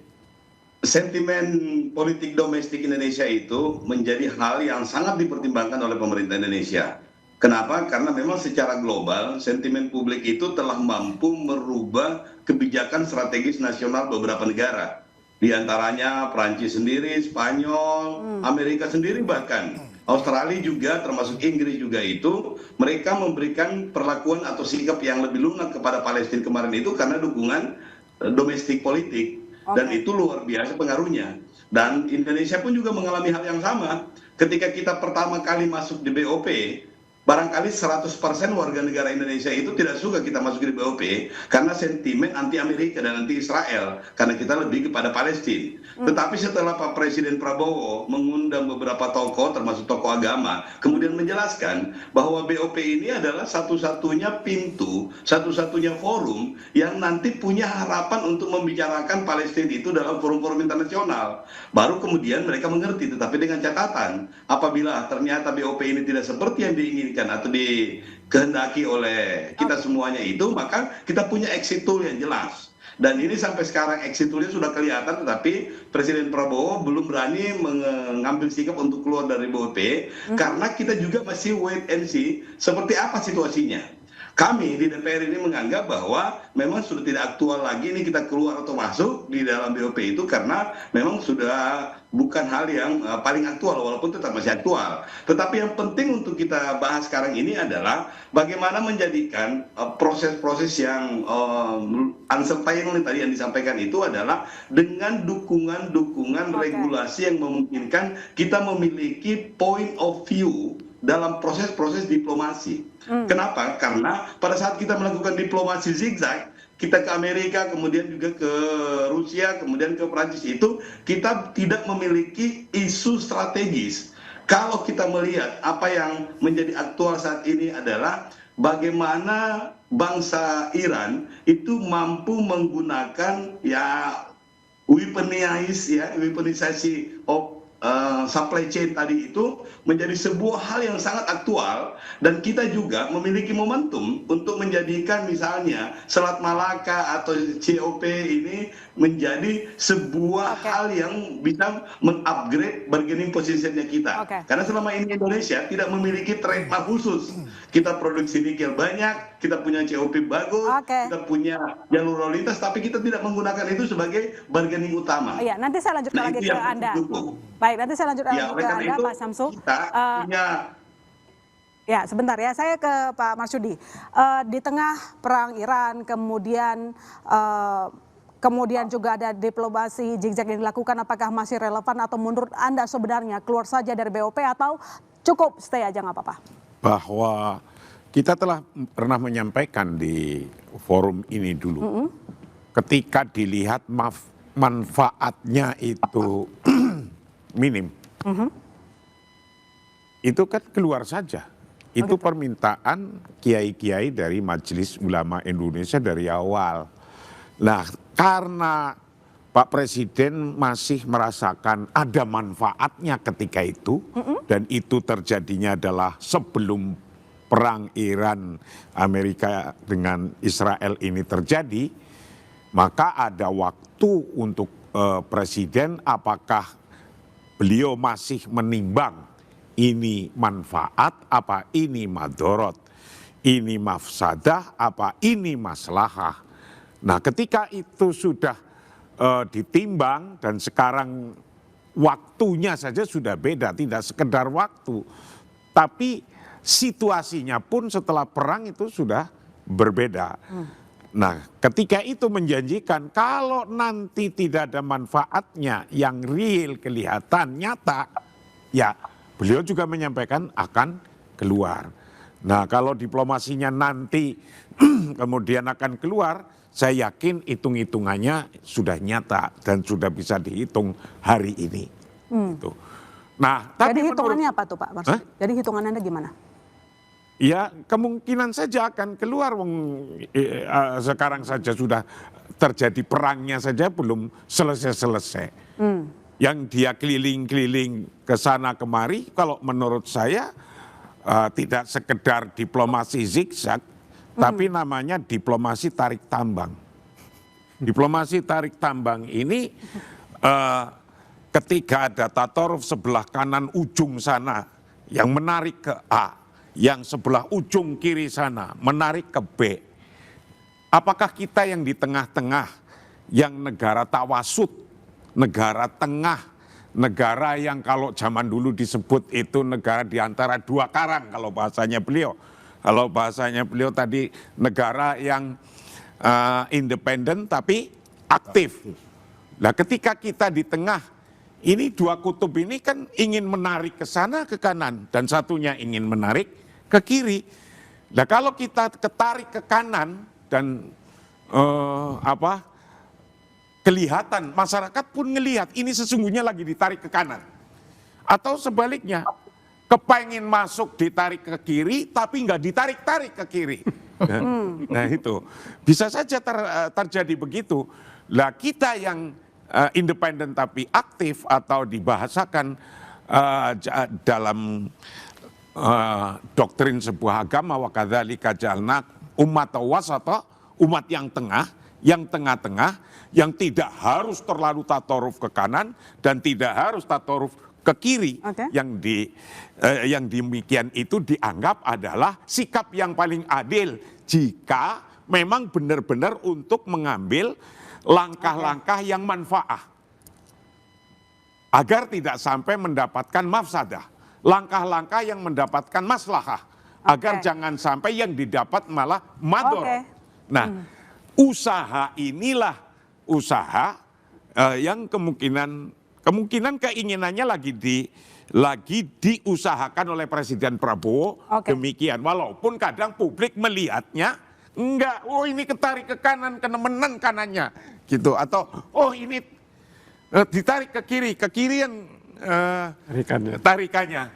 sentimen politik domestik Indonesia itu menjadi hal yang sangat dipertimbangkan oleh pemerintah Indonesia. Kenapa? Karena memang secara global sentimen publik itu telah mampu merubah kebijakan strategis nasional beberapa negara. Di antaranya Prancis sendiri, Spanyol, Amerika sendiri bahkan. Australia juga termasuk Inggris juga itu mereka memberikan perlakuan atau sikap yang lebih lunak kepada Palestina kemarin itu karena dukungan domestik politik dan itu luar biasa pengaruhnya. Dan Indonesia pun juga mengalami hal yang sama. Ketika kita pertama kali masuk di BOP, barangkali 100% warga negara Indonesia itu tidak suka kita masuk di BOP karena sentimen anti Amerika dan anti Israel karena kita lebih kepada Palestina. Tetapi setelah Pak Presiden Prabowo mengundang beberapa tokoh termasuk tokoh agama kemudian menjelaskan bahwa BOP ini adalah satu-satunya pintu, satu-satunya forum yang nanti punya harapan untuk membicarakan Palestina itu dalam forum-forum internasional. Baru kemudian mereka mengerti, tetapi dengan catatan apabila ternyata BOP ini tidak seperti yang diinginkan atau dikehendaki oleh kita semuanya itu, maka kita punya exit tool yang jelas. Dan ini sampai sekarang exit toolnya sudah kelihatan, tetapi Presiden Prabowo belum berani mengambil sikap untuk keluar dari BOP karena kita juga masih wait and see seperti apa situasinya. Kami di DPR ini menganggap bahwa memang sudah tidak aktual lagi ini kita keluar atau masuk di dalam BOP itu karena memang sudah bukan hal yang paling aktual walaupun tetap masih aktual. Tetapi yang penting untuk kita bahas sekarang ini adalah bagaimana menjadikan proses-proses yang uncertain tadi yang disampaikan itu adalah dengan dukungan regulasi yang memungkinkan kita memiliki point of view dalam proses-proses diplomasi. Kenapa? Karena pada saat kita melakukan diplomasi zigzag, kita ke Amerika, kemudian juga ke Rusia, kemudian ke Prancis itu, kita tidak memiliki isu strategis. Kalau kita melihat apa yang menjadi aktual saat ini adalah bagaimana bangsa Iran itu mampu menggunakan ya weaponisasi supply chain tadi itu menjadi sebuah hal yang sangat aktual, dan kita juga memiliki momentum untuk menjadikan misalnya Selat Malaka atau COP ini menjadi sebuah hal yang bisa mengupgrade bargaining positionnya kita. Karena selama ini Indonesia tidak memiliki trademark khusus. Kita produksi nikel banyak, kita punya COP bagus, kita punya jalur lalu lintas, tapi kita tidak menggunakan itu sebagai bargaining utama. Iya, nanti saya lanjutkan lagi ke Anda. Baik, nanti saya lanjutkan lagi ke Anda, Pak Syamsul. Ya, sebentar ya, saya ke Pak Marsudi. Di tengah perang Iran, kemudian juga ada diplomasi zigzag yang dilakukan, apakah masih relevan atau menurut Anda sebenarnya keluar saja dari BOP atau cukup stay aja nggak apa-apa? Bahwa kita telah pernah menyampaikan di forum ini dulu, ketika dilihat manfaatnya itu minim, itu kan keluar saja. Itu permintaan kiai-kiai dari Majelis Ulama Indonesia dari awal. Nah, karena Pak Presiden masih merasakan ada manfaatnya ketika itu, dan itu terjadinya adalah sebelum perang Iran Amerika dengan Israel ini terjadi, maka ada waktu untuk Presiden apakah beliau masih menimbang ini manfaat apa ini madorot, ini mafsadah apa ini maslahah. Nah, ketika itu sudah ditimbang dan sekarang waktunya saja sudah beda, tidak sekedar waktu, tapi situasinya pun setelah perang itu sudah berbeda. Nah, ketika itu menjanjikan kalau nanti tidak ada manfaatnya yang real, kelihatan, nyata, ya beliau juga menyampaikan akan keluar. Nah, kalau diplomasinya nanti kemudian akan keluar, saya yakin hitung-hitungannya sudah nyata dan sudah bisa dihitung hari ini. Gitu. Nah, tapi jadi hitungannya apa tuh Pak Marsudi? Jadi hitungan Anda gimana? Ya kemungkinan saja akan keluar. Sekarang saja sudah terjadi perangnya saja belum selesai-selesai. Yang dia keliling-keliling ke sana kemari, kalau menurut saya tidak sekedar diplomasi zigzag, tapi namanya diplomasi tarik tambang. Diplomasi tarik tambang ini ketika ada tatoruf sebelah kanan ujung sana yang menarik ke A, yang sebelah ujung kiri sana menarik ke B. Apakah kita yang di tengah-tengah, yang negara tawasud, negara tengah, negara yang kalau zaman dulu disebut itu negara di antara dua karang kalau bahasanya beliau. Kalau bahasanya beliau tadi negara yang independen tapi aktif. Nah, ketika kita di tengah, ini dua kutub ini kan ingin menarik ke sana ke kanan dan satunya ingin menarik ke kiri. Nah, kalau kita ketarik ke kanan dan kelihatan, masyarakat pun ngelihat ini sesungguhnya lagi ditarik ke kanan. Atau sebaliknya, kepengen masuk ditarik ke kiri tapi nggak ditarik-tarik ke kiri. Nah itu bisa saja terjadi begitu. Lah kita yang independen tapi aktif atau dibahasakan dalam doktrin sebuah agama, wa kadzalika ja'alna ummatan wasata, umat yang tengah, yang tengah-tengah, yang tidak harus terlalu tatoruf ke kanan dan tidak harus tatoruf ke kiri. Yang demikian itu dianggap adalah sikap yang paling adil jika memang benar-benar untuk mengambil langkah-langkah yang manfaat agar tidak sampai mendapatkan mafsadah, langkah-langkah yang mendapatkan maslahah agar jangan sampai yang didapat malah mador. Nah, usaha inilah usaha yang kemungkinan keinginannya lagi diusahakan oleh Presiden Prabowo. Demikian, walaupun kadang publik melihatnya enggak, oh ini ketarik ke kanan, kenemenan kanannya gitu, atau oh ini ditarik ke kiri yang tarikannya.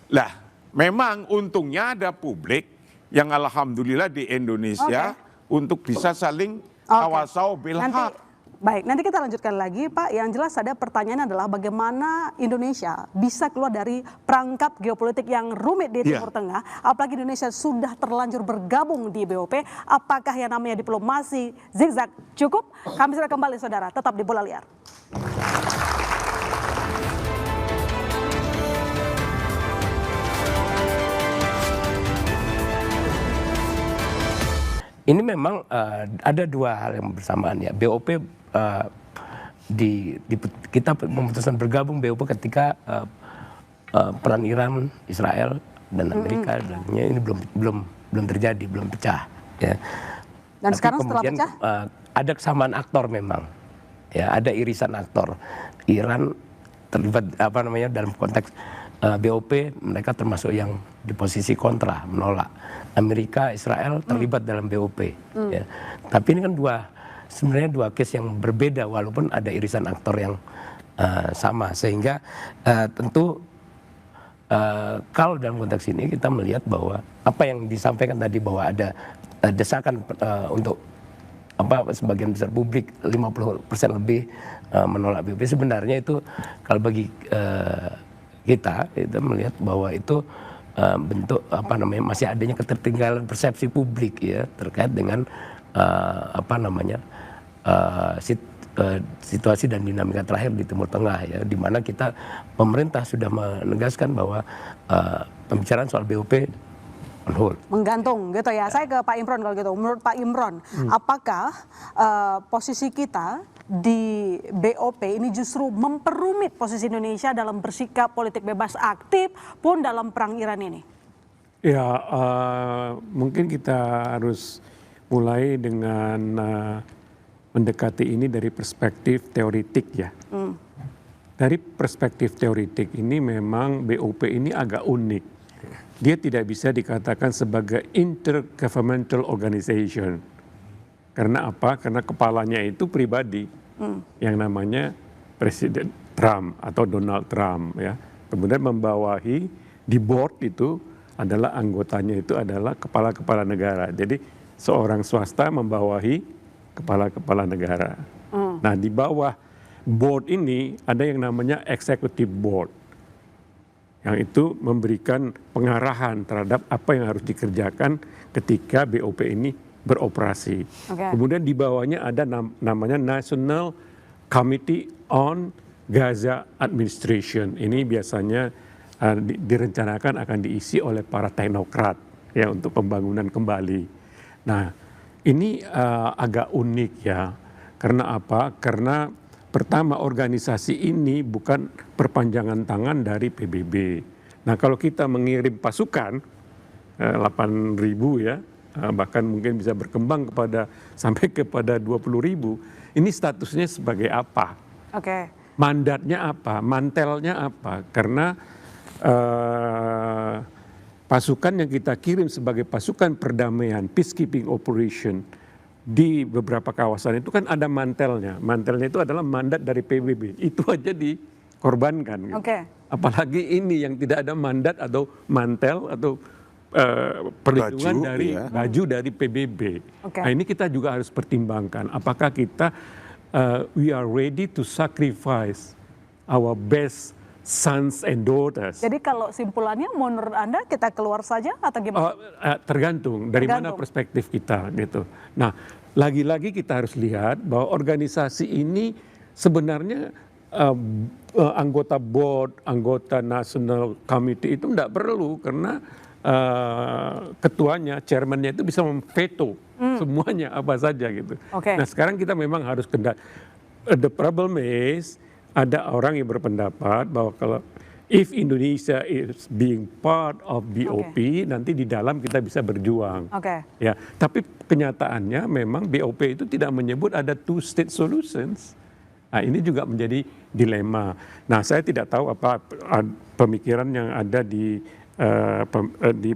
Lah, memang untungnya ada publik yang alhamdulillah di Indonesia untuk bisa saling tawasau bil haq. Baik, nanti kita lanjutkan lagi Pak. Yang jelas ada pertanyaan adalah bagaimana Indonesia bisa keluar dari perangkap geopolitik yang rumit di Timur Tengah. Apalagi Indonesia sudah terlanjur bergabung di BOP. Apakah yang namanya diplomasi zigzag cukup? Kami segera kembali saudara, tetap di Bola Liar. Ini memang ada dua hal yang bersamaan ya. BOP kita memutuskan bergabung BOP ketika perang Iran, Israel dan Amerika ini belum terjadi, belum pecah. Ya. Dan tapi sekarang setelah kemudian, pecah? ada kesamaan aktor memang, ya ada irisan aktor. Iran terlibat dalam konteks BOP, mereka termasuk yang di posisi kontra, menolak. Amerika, Israel terlibat dalam BOP. Ya. Tapi ini kan sebenarnya dua case yang berbeda walaupun ada irisan aktor yang sama. Sehingga tentu kalau dalam konteks ini kita melihat bahwa apa yang disampaikan tadi bahwa ada desakan untuk sebagian besar publik 50% lebih menolak BOP, sebenarnya itu kalau bagi kita melihat bahwa itu bentuk masih adanya ketertinggalan persepsi publik ya terkait dengan situasi dan dinamika terakhir di Timur Tengah ya, di mana pemerintah sudah menegaskan bahwa pembicaraan soal BOP on hold. Menggantung gitu ya. Saya ke Pak Imron kalau gitu. Menurut Pak Imron, apakah posisi kita di BOP ini justru memperumit posisi Indonesia dalam bersikap politik bebas aktif pun dalam perang Iran ini? Ya, mungkin kita harus mulai dengan mendekati ini dari perspektif teoritik ya. Dari perspektif teoritik ini memang BOP ini agak unik. Dia tidak bisa dikatakan sebagai intergovernmental organization. Karena apa? Karena kepalanya itu pribadi, yang namanya Presiden Trump atau Donald Trump ya. Kemudian membawahi di board itu adalah anggotanya itu adalah kepala-kepala negara. Jadi seorang swasta membawahi kepala-kepala negara. Nah di bawah board ini ada yang namanya executive board, yang itu memberikan pengarahan terhadap apa yang harus dikerjakan ketika BOP ini beroperasi. Kemudian di bawahnya ada namanya National Committee on Gaza Administration. Ini biasanya direncanakan akan diisi oleh para teknokrat ya untuk pembangunan kembali. Nah ini agak unik ya. Karena apa? Karena pertama organisasi ini bukan perpanjangan tangan dari PBB. Nah kalau kita mengirim pasukan 8.000 ya, bahkan mungkin bisa berkembang sampai kepada 20.000. Ini statusnya sebagai apa? Mandatnya apa? Mantelnya apa? Karena pasukan yang kita kirim sebagai pasukan perdamaian, peacekeeping operation di beberapa kawasan itu kan ada mantelnya. Mantelnya itu adalah mandat dari PBB. Itu aja dikorbankan. Gitu. Apalagi ini yang tidak ada mandat atau mantel atau perlindungan dari baju dari PBB. Nah ini kita juga harus pertimbangkan. Apakah kita we are ready to sacrifice our best sons and daughters. Jadi kalau simpulannya menurut Anda kita keluar saja atau gimana? Tergantung dari mana perspektif kita gitu. Nah, lagi-lagi kita harus lihat bahwa organisasi ini sebenarnya anggota board, anggota national committee itu tidak perlu karena ketuanya, chairman-nya itu bisa memveto semuanya apa saja gitu. Nah, sekarang kita memang harus the problem is ada orang yang berpendapat bahwa kalau if Indonesia is being part of BOP, nanti di dalam kita bisa berjuang. Ya, tapi kenyataannya memang BOP itu tidak menyebut ada two state solutions. Nah, ini juga menjadi dilema. Nah, saya tidak tahu apa pemikiran yang ada di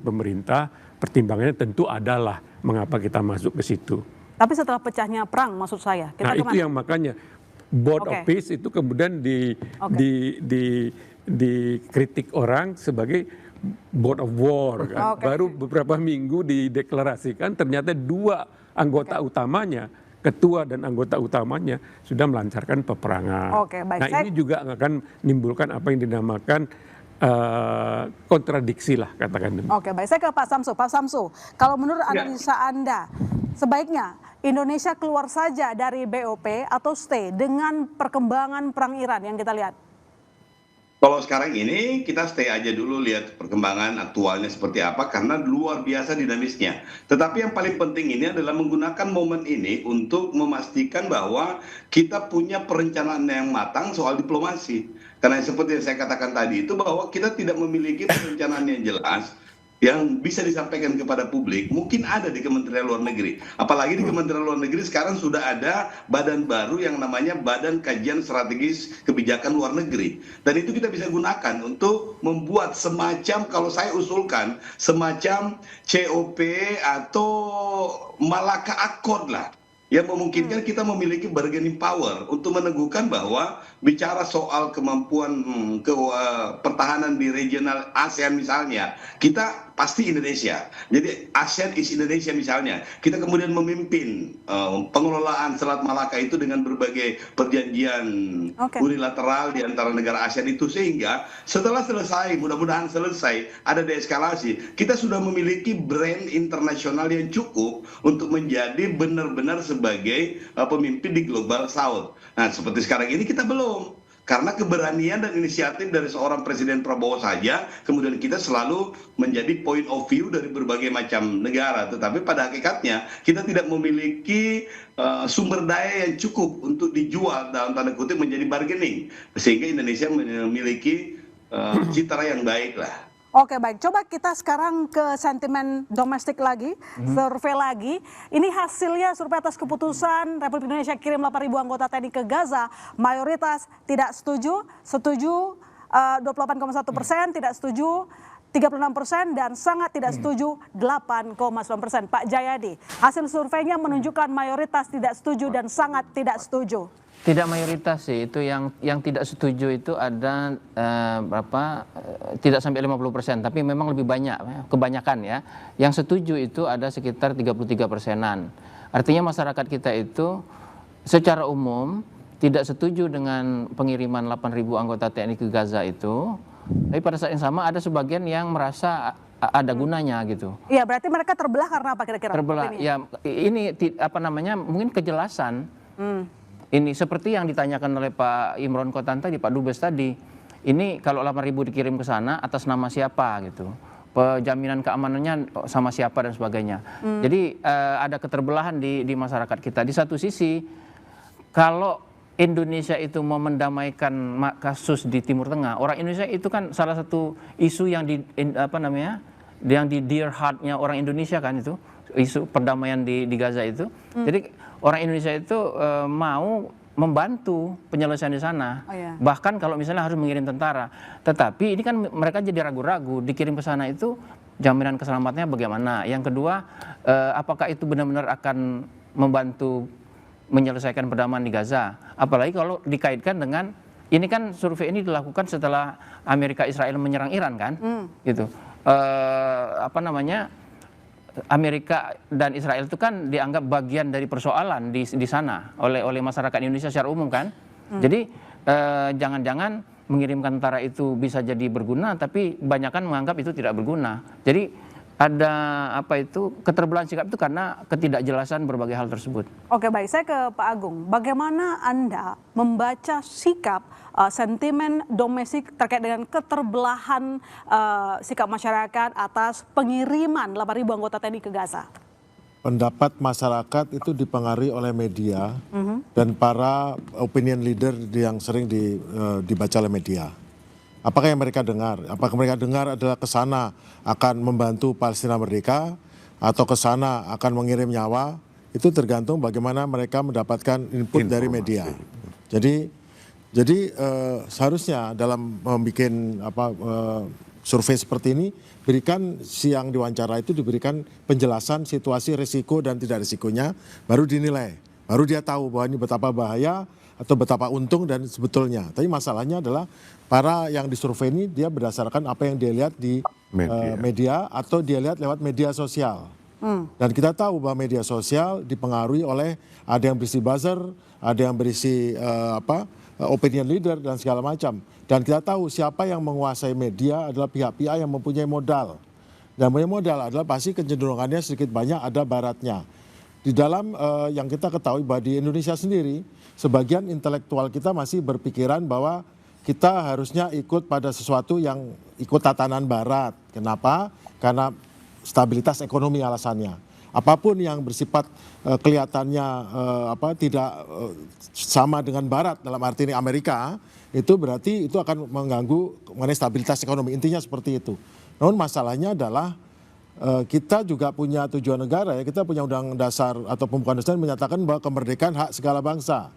pemerintah. Pertimbangannya tentu adalah mengapa kita masuk ke situ. Tapi setelah pecahnya perang, maksud saya. Nah, itu yang makanya Board of Peace itu kemudian dikritik orang sebagai Board of War. Kan? Baru beberapa minggu dideklarasikan ternyata 2 anggota utamanya ketua dan anggota utamanya sudah melancarkan peperangan. Oke, baik. Nah ini juga akan menimbulkan apa yang dinamakan kontradiksi lah, katakan demikian. Oke, baik. Saya ke Pak Samsu. Pak Samsu, kalau menurut analisa Anda, sebaiknya Indonesia keluar saja dari BOP atau stay dengan perkembangan perang Iran yang kita lihat? Kalau sekarang ini kita stay aja dulu lihat perkembangan aktualnya seperti apa karena luar biasa dinamisnya. Tetapi yang paling penting ini adalah menggunakan momen ini untuk memastikan bahwa kita punya perencanaan yang matang soal diplomasi. Karena seperti yang saya katakan tadi itu bahwa kita tidak memiliki perencanaan yang jelas yang bisa disampaikan kepada publik, mungkin ada di Kementerian Luar Negeri. Apalagi di Kementerian Luar Negeri sekarang sudah ada badan baru yang namanya Badan Kajian Strategis Kebijakan Luar Negeri. Dan itu kita bisa gunakan untuk membuat semacam, kalau saya usulkan, semacam COP atau Malacca Accord lah, yang memungkinkan kita memiliki bargaining power untuk meneguhkan bahwa bicara soal kemampuan pertahanan di regional ASEAN misalnya, kita pasti Indonesia. Jadi ASEAN is Indonesia misalnya. Kita kemudian memimpin pengelolaan Selat Malaka itu dengan berbagai perjanjian unilateral di antara negara ASEAN itu, sehingga setelah selesai, mudah-mudahan selesai, ada deeskalasi, kita sudah memiliki brand internasional yang cukup untuk menjadi benar-benar sebagai pemimpin di Global South. Nah, seperti sekarang ini kita belum. Karena keberanian dan inisiatif dari seorang Presiden Prabowo saja, kemudian kita selalu menjadi point of view dari berbagai macam negara. Tetapi pada hakikatnya kita tidak memiliki sumber daya yang cukup untuk dijual dalam tanda kutip menjadi bargaining. Sehingga Indonesia memiliki citra yang baik lah. Oke, baik. Coba kita sekarang ke sentimen domestik lagi, survei lagi. Ini hasilnya survei atas keputusan Republik Indonesia kirim 8.000 anggota TNI ke Gaza. Mayoritas tidak setuju, 28,1%, tidak setuju 36%, dan sangat tidak setuju 8,9%. Pak Jayadi, hasil surveinya menunjukkan mayoritas tidak setuju dan sangat tidak setuju. Tidak mayoritas sih, itu yang tidak setuju itu ada tidak sampai 50%, tapi memang lebih banyak, kebanyakan ya. Yang setuju itu ada sekitar 33%-an. Artinya masyarakat kita itu secara umum tidak setuju dengan pengiriman 8.000 anggota TNI ke Gaza itu, tapi pada saat yang sama ada sebagian yang merasa ada gunanya gitu. Iya, berarti mereka terbelah karena apa kira-kira? Terbelah, ya ini mungkin kejelasan. Ini seperti yang ditanyakan oleh Pak Imron Khotan tadi, Pak Dubes tadi. Ini kalau 8.000 dikirim ke sana atas nama siapa gitu. Jaminan keamanannya sama siapa dan sebagainya. Jadi ada keterbelahan di masyarakat kita. Di satu sisi kalau Indonesia itu mau mendamaikan kasus di Timur Tengah, orang Indonesia itu kan salah satu isu yang yang di dear heart-nya orang Indonesia kan itu, isu perdamaian di Gaza itu. Jadi orang Indonesia itu mau membantu penyelesaian di sana. Bahkan kalau misalnya harus mengirim tentara. Tetapi ini kan mereka jadi ragu-ragu, dikirim ke sana itu jaminan keselamatannya bagaimana. Yang kedua, apakah itu benar-benar akan membantu menyelesaikan perdamaian di Gaza. Apalagi kalau dikaitkan dengan, ini kan survei ini dilakukan setelah Amerika Israel menyerang Iran kan. Gitu. Amerika dan Israel itu kan dianggap bagian dari persoalan di sana oleh masyarakat Indonesia secara umum kan. Jadi jangan-jangan mengirimkan tentara itu bisa jadi berguna, tapi banyak kan menganggap itu tidak berguna. Jadi ada keterbelahan sikap itu karena ketidakjelasan berbagai hal tersebut. Oke, baik, saya ke Pak Agung. Bagaimana Anda membaca sikap sentimen domestik terkait dengan keterbelahan sikap masyarakat atas pengiriman 8.000 anggota TNI ke Gaza? Pendapat masyarakat itu dipengaruhi oleh media dan para opinion leader yang sering dibaca oleh media. Apakah yang mereka dengar? Apakah mereka dengar adalah ke sana akan membantu Palestina merdeka atau ke sana akan mengirim nyawa? Itu tergantung bagaimana mereka mendapatkan input dari media. Jadi seharusnya dalam membuat survei seperti ini, berikan yang diwawancara itu diberikan penjelasan situasi risiko dan tidak risikonya, baru dinilai. Baru dia tahu bahwa ini betapa bahaya atau betapa untung dan sebetulnya. Tapi masalahnya adalah para yang disurvei ini dia berdasarkan apa yang dia lihat di media atau dia lihat lewat media sosial. Dan kita tahu bahwa media sosial dipengaruhi oleh ada yang berisi buzzer, ada yang berisi opinion leader dan segala macam. Dan kita tahu siapa yang menguasai media adalah pihak-pihak yang mempunyai modal. Dan punya modal adalah pasti kecenderungannya sedikit banyak ada baratnya. Di dalam yang kita ketahui bahwa di Indonesia sendiri, sebagian intelektual kita masih berpikiran bahwa kita harusnya ikut pada sesuatu yang ikut tatanan barat. Kenapa? Karena stabilitas ekonomi alasannya. Apapun yang bersifat kelihatannya tidak sama dengan barat, dalam arti ini Amerika, itu berarti itu akan mengganggu mengenai stabilitas ekonomi. Intinya seperti itu. Namun masalahnya adalah kita juga punya tujuan negara ya, kita punya undang dasar atau pembukaan dasar menyatakan bahwa kemerdekaan hak segala bangsa.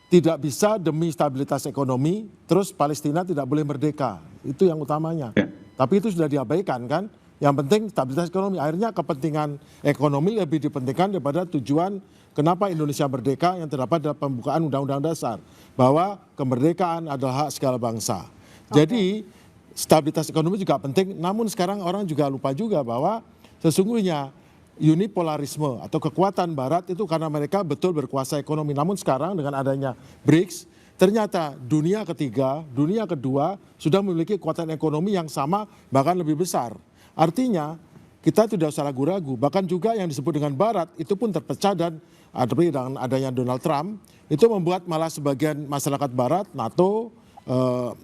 Tidak bisa demi stabilitas ekonomi, terus Palestina tidak boleh merdeka. Itu yang utamanya. Tapi itu sudah diabaikan kan. Yang penting stabilitas ekonomi. Akhirnya kepentingan ekonomi lebih dipentingkan daripada tujuan kenapa Indonesia merdeka yang terdapat dalam pembukaan Undang-Undang Dasar. Bahwa kemerdekaan adalah hak segala bangsa. Jadi stabilitas ekonomi juga penting. Namun sekarang orang juga lupa juga bahwa sesungguhnya unipolarisme atau kekuatan barat itu karena mereka betul berkuasa ekonomi. Namun sekarang dengan adanya BRICS, ternyata dunia ketiga, dunia kedua sudah memiliki kekuatan ekonomi yang sama bahkan lebih besar. Artinya kita tidak usah ragu-ragu, bahkan juga yang disebut dengan barat itu pun terpecah dan dengan adanya Donald Trump itu membuat malah sebagian masyarakat barat, NATO,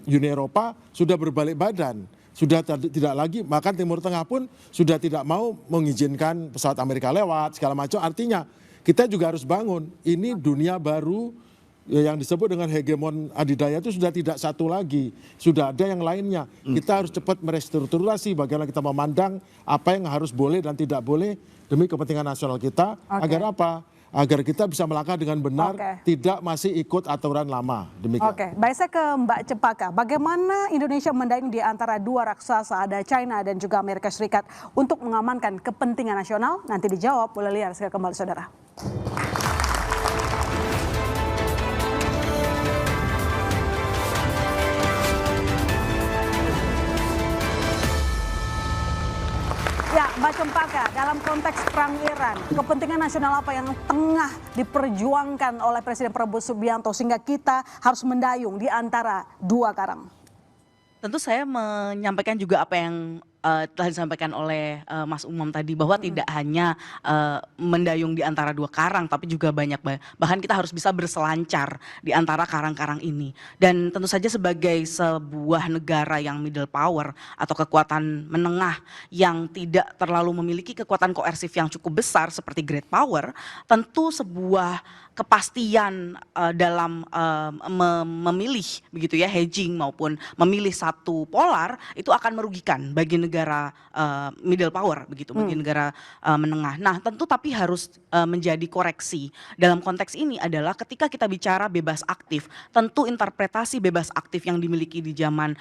Uni Eropa sudah berbalik badan. Sudah tidak lagi, bahkan Timur Tengah pun sudah tidak mau mengizinkan pesawat Amerika lewat, segala macam. Artinya kita juga harus bangun. Ini dunia baru yang disebut dengan hegemon adidaya itu sudah tidak satu lagi. Sudah ada yang lainnya. Kita harus cepat merestrukturasi bagaimana kita memandang apa yang harus boleh dan tidak boleh demi kepentingan nasional kita. Agar apa? Agar kita bisa melangkah dengan benar, tidak masih ikut aturan lama. Demikian. Oke, baik, saya ke Mbak Cempaka. Bagaimana Indonesia mendayung di antara dua raksasa, ada China dan juga Amerika Serikat, untuk mengamankan kepentingan nasional? Nanti dijawab, boleh lihat sekali kembali saudara. Ya, Mbak Cempaka, dalam konteks perang Iran, kepentingan nasional apa yang tengah diperjuangkan oleh Presiden Prabowo Subianto sehingga kita harus mendayung di antara dua karang? Tentu saya menyampaikan juga apa yang telah disampaikan oleh Mas Umam tadi, bahwa tidak hanya mendayung di antara dua karang, tapi juga bahkan kita harus bisa berselancar di antara karang-karang ini. Dan tentu saja sebagai sebuah negara yang middle power atau kekuatan menengah yang tidak terlalu memiliki kekuatan koersif yang cukup besar seperti great power, tentu sebuah kepastian dalam memilih begitu ya, hedging maupun memilih satu polar itu akan merugikan bagi negara middle power begitu, bagi negara menengah. Nah, tentu tapi harus menjadi koreksi. Dalam konteks ini adalah ketika kita bicara bebas aktif, tentu interpretasi bebas aktif yang dimiliki di zaman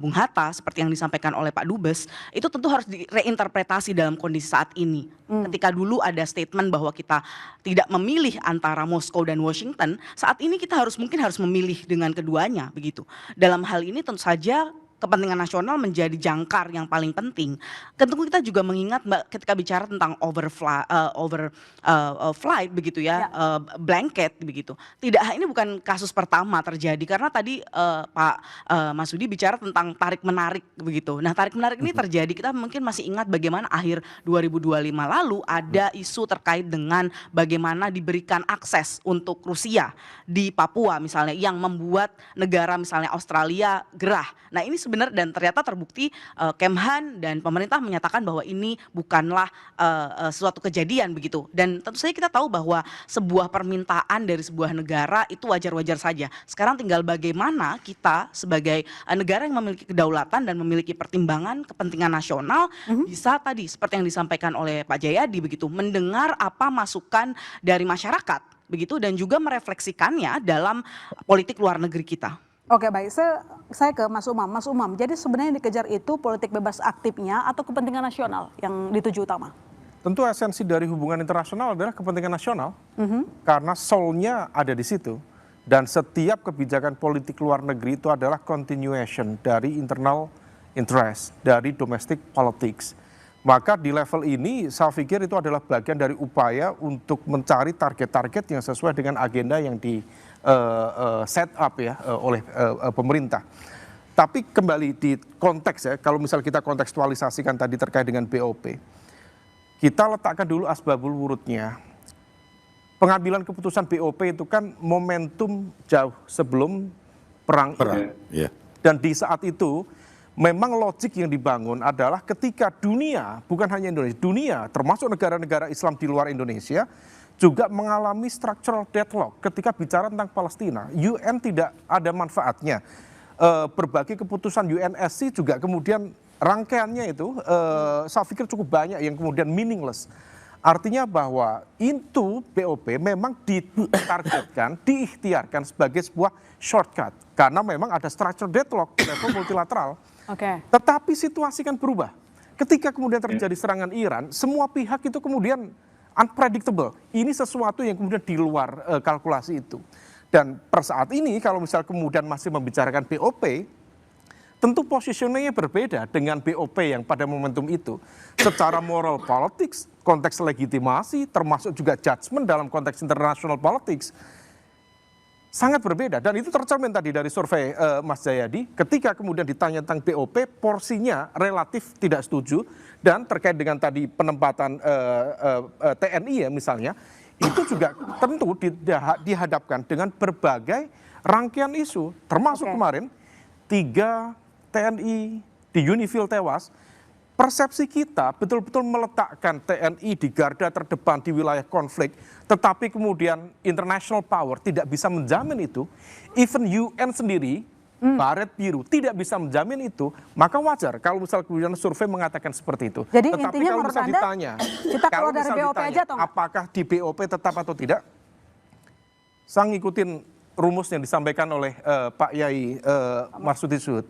Bung Hatta seperti yang disampaikan oleh Pak Dubes, itu tentu harus direinterpretasi dalam kondisi saat ini. Ketika dulu ada statement bahwa kita tidak memilih antara Moskow dan Washington, saat ini kita mungkin harus memilih dengan keduanya begitu. Dalam hal ini tentu saja kepentingan nasional menjadi jangkar yang paling penting. Tentu kita juga mengingat Mbak ketika bicara tentang flight begitu ya, blanket begitu. Ini bukan kasus pertama terjadi, karena tadi Pak Mas Sudi bicara tentang tarik menarik begitu. Nah, tarik menarik ini terjadi, kita mungkin masih ingat bagaimana akhir 2025 lalu ada isu terkait dengan bagaimana diberikan akses untuk Rusia di Papua misalnya, yang membuat negara misalnya Australia gerah. Nah, ini sebenarnya dan ternyata terbukti Kemhan dan pemerintah menyatakan bahwa ini bukanlah suatu kejadian begitu. Dan tentu saja kita tahu bahwa sebuah permintaan dari sebuah negara itu wajar-wajar saja. Sekarang tinggal bagaimana kita sebagai negara yang memiliki kedaulatan dan memiliki pertimbangan kepentingan nasional bisa tadi seperti yang disampaikan oleh Pak Jayadi begitu, mendengar apa masukan dari masyarakat begitu dan juga merefleksikannya dalam politik luar negeri kita. Oke, baik, saya ke Mas Umam. Mas Umam, jadi sebenarnya yang dikejar itu politik bebas aktifnya atau kepentingan nasional yang dituju utama? Tentu esensi dari hubungan internasional adalah kepentingan nasional, karena soul-nya ada di situ. Dan setiap kebijakan politik luar negeri itu adalah continuation dari internal interest, dari domestic politics. Maka di level ini saya pikir itu adalah bagian dari upaya untuk mencari target-target yang sesuai dengan agenda yang di set up ya oleh pemerintah. Tapi kembali di konteks ya, kalau misal kita kontekstualisasikan tadi terkait dengan BOP, kita letakkan dulu asbabul wurudnya. Pengambilan keputusan BOP itu kan momentum jauh sebelum perang. Ya. Dan di saat itu memang logik yang dibangun adalah ketika dunia, bukan hanya Indonesia, dunia termasuk negara-negara Islam di luar Indonesia juga mengalami structural deadlock ketika bicara tentang Palestina. UN tidak ada manfaatnya. Berbagai keputusan UNSC juga kemudian rangkaiannya itu saya pikir cukup banyak yang kemudian meaningless. Artinya bahwa itu BOP memang ditargetkan, diikhtiarkan sebagai sebuah shortcut. Karena memang ada structural deadlock di level multilateral. Tetapi situasi kan berubah. Ketika kemudian terjadi serangan Iran, semua pihak itu kemudian unpredictable. Ini sesuatu yang kemudian di luar kalkulasi itu. Dan per saat ini kalau misal kemudian masih membicarakan BOP, tentu positioningnya berbeda dengan BOP yang pada momentum itu. Secara moral politics, konteks legitimasi, termasuk juga judgment dalam konteks international politics, sangat berbeda. Dan itu tercermin tadi dari survei Mas Jayadi, ketika kemudian ditanya tentang BOP, porsinya relatif tidak setuju, dan terkait dengan tadi penempatan TNI ya misalnya, itu juga tentu dihadapkan dengan berbagai rangkaian isu, termasuk kemarin 3 TNI di Unifil tewas. Persepsi kita betul-betul meletakkan TNI di garda terdepan di wilayah konflik, tetapi kemudian international power tidak bisa menjamin itu, even UN sendiri, baret biru, tidak bisa menjamin itu, maka wajar kalau misal kemudian survei mengatakan seperti itu. Jadi tetapi intinya kalau menurut misal Anda, ditanya, kita kalau keluar dari misal BOP ditanya, aja atau enggak? apakah di BOP tetap atau tidak, saya ngikutin rumus yang disampaikan oleh Pak Yai Marsudi Suhud.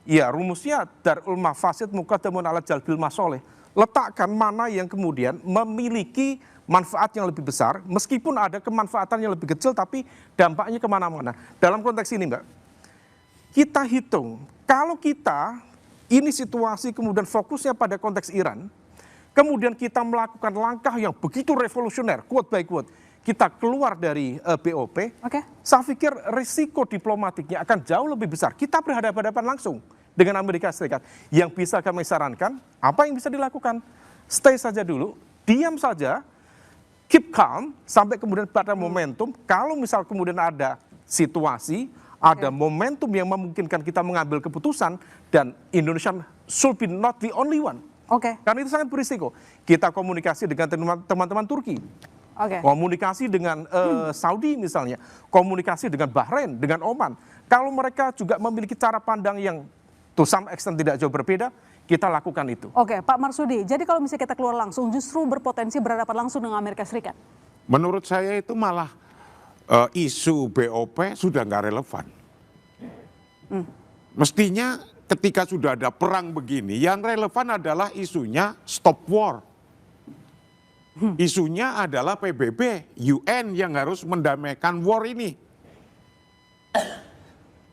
Ya, rumusnya darul mafasid muqaddamun ala jalbil masoleh. Letakkan mana yang kemudian memiliki manfaat yang lebih besar, meskipun ada kemanfaatan yang lebih kecil, tapi dampaknya kemana-mana. Dalam konteks ini, Mbak, kita hitung, kalau kita, ini situasi kemudian fokusnya pada konteks Iran, kemudian kita melakukan langkah yang begitu revolusioner, quote by quote, kita keluar dari BOP, saya pikir risiko diplomatiknya akan jauh lebih besar. Kita berhadapan-hadapan langsung dengan Amerika Serikat. Yang bisa kami sarankan, apa yang bisa dilakukan? Stay saja dulu, diam saja, keep calm, sampai kemudian pada momentum, kalau misal kemudian ada situasi, ada momentum yang memungkinkan kita mengambil keputusan, dan Indonesia should be not the only one. Karena itu sangat berisiko. Kita komunikasi dengan teman-teman Turki, komunikasi dengan Saudi misalnya, komunikasi dengan Bahrain, dengan Oman. Kalau mereka juga memiliki cara pandang yang to some extent tidak jauh berbeda, kita lakukan itu. Pak Marsudi, jadi kalau misalnya kita keluar langsung, justru berpotensi berhadapan langsung dengan Amerika Serikat? Menurut saya itu malah isu BOP sudah nggak relevan. Mestinya ketika sudah ada perang begini, yang relevan adalah isunya stop war. Isunya adalah PBB, UN yang harus mendamaikan war ini.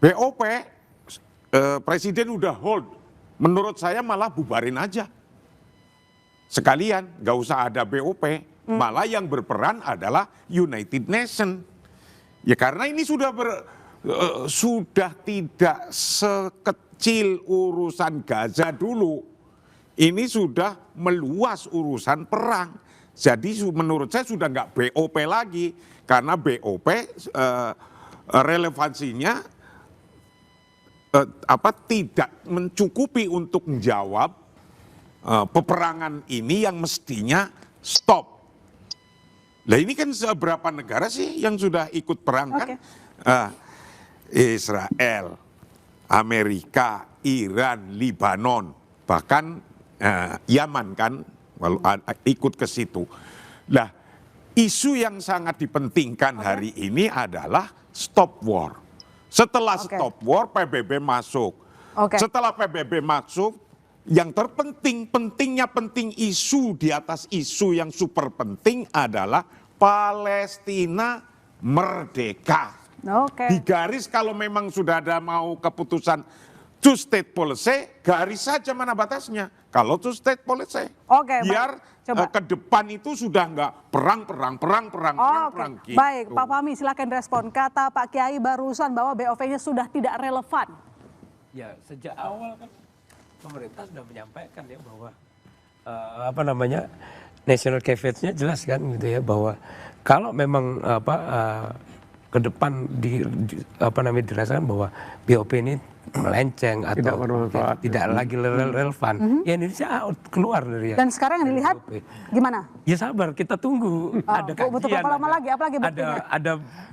BOP, Presiden udah hold, menurut saya malah bubarin aja. Sekalian, gak usah ada BOP, malah yang berperan adalah United Nations. Ya karena ini sudah tidak sekecil urusan Gaza dulu. Ini sudah meluas urusan perang. Jadi menurut saya sudah nggak BOP lagi, karena BOP relevansinya tidak mencukupi untuk menjawab peperangan ini yang mestinya stop. Nah ini kan seberapa negara sih yang sudah ikut perang kan? Israel, Amerika, Iran, Libanon, bahkan Yaman kan ikut ke situ. Nah isu yang sangat dipentingkan hari ini adalah stop war. Setelah stop war, PBB masuk. Setelah PBB masuk, yang terpenting, penting isu di atas isu yang super penting adalah Palestina merdeka. Di garis kalau memang sudah ada mau keputusan two state policy, garis saja mana batasnya. Kalau two state policy, Oke, biar coba. ke depan itu sudah nggak perang. Gitu. Baik, Pak Fahmi silakan respon. Kata Pak Kiai barusan bahwa BOP-nya sudah tidak relevan. Ya, sejak awal kan pemerintah sudah menyampaikan ya bahwa national caveats-nya jelas kan gitu ya, bahwa kalau memang ke depan dirasakan bahwa BOP ini melenceng atau tidak lagi relevan, ya Indonesia keluar dari. Dan sekarang yang dilihat gimana? Ya sabar, kita tunggu. Ada kajian, butuh berapa lama lagi? Apalagi buktinya?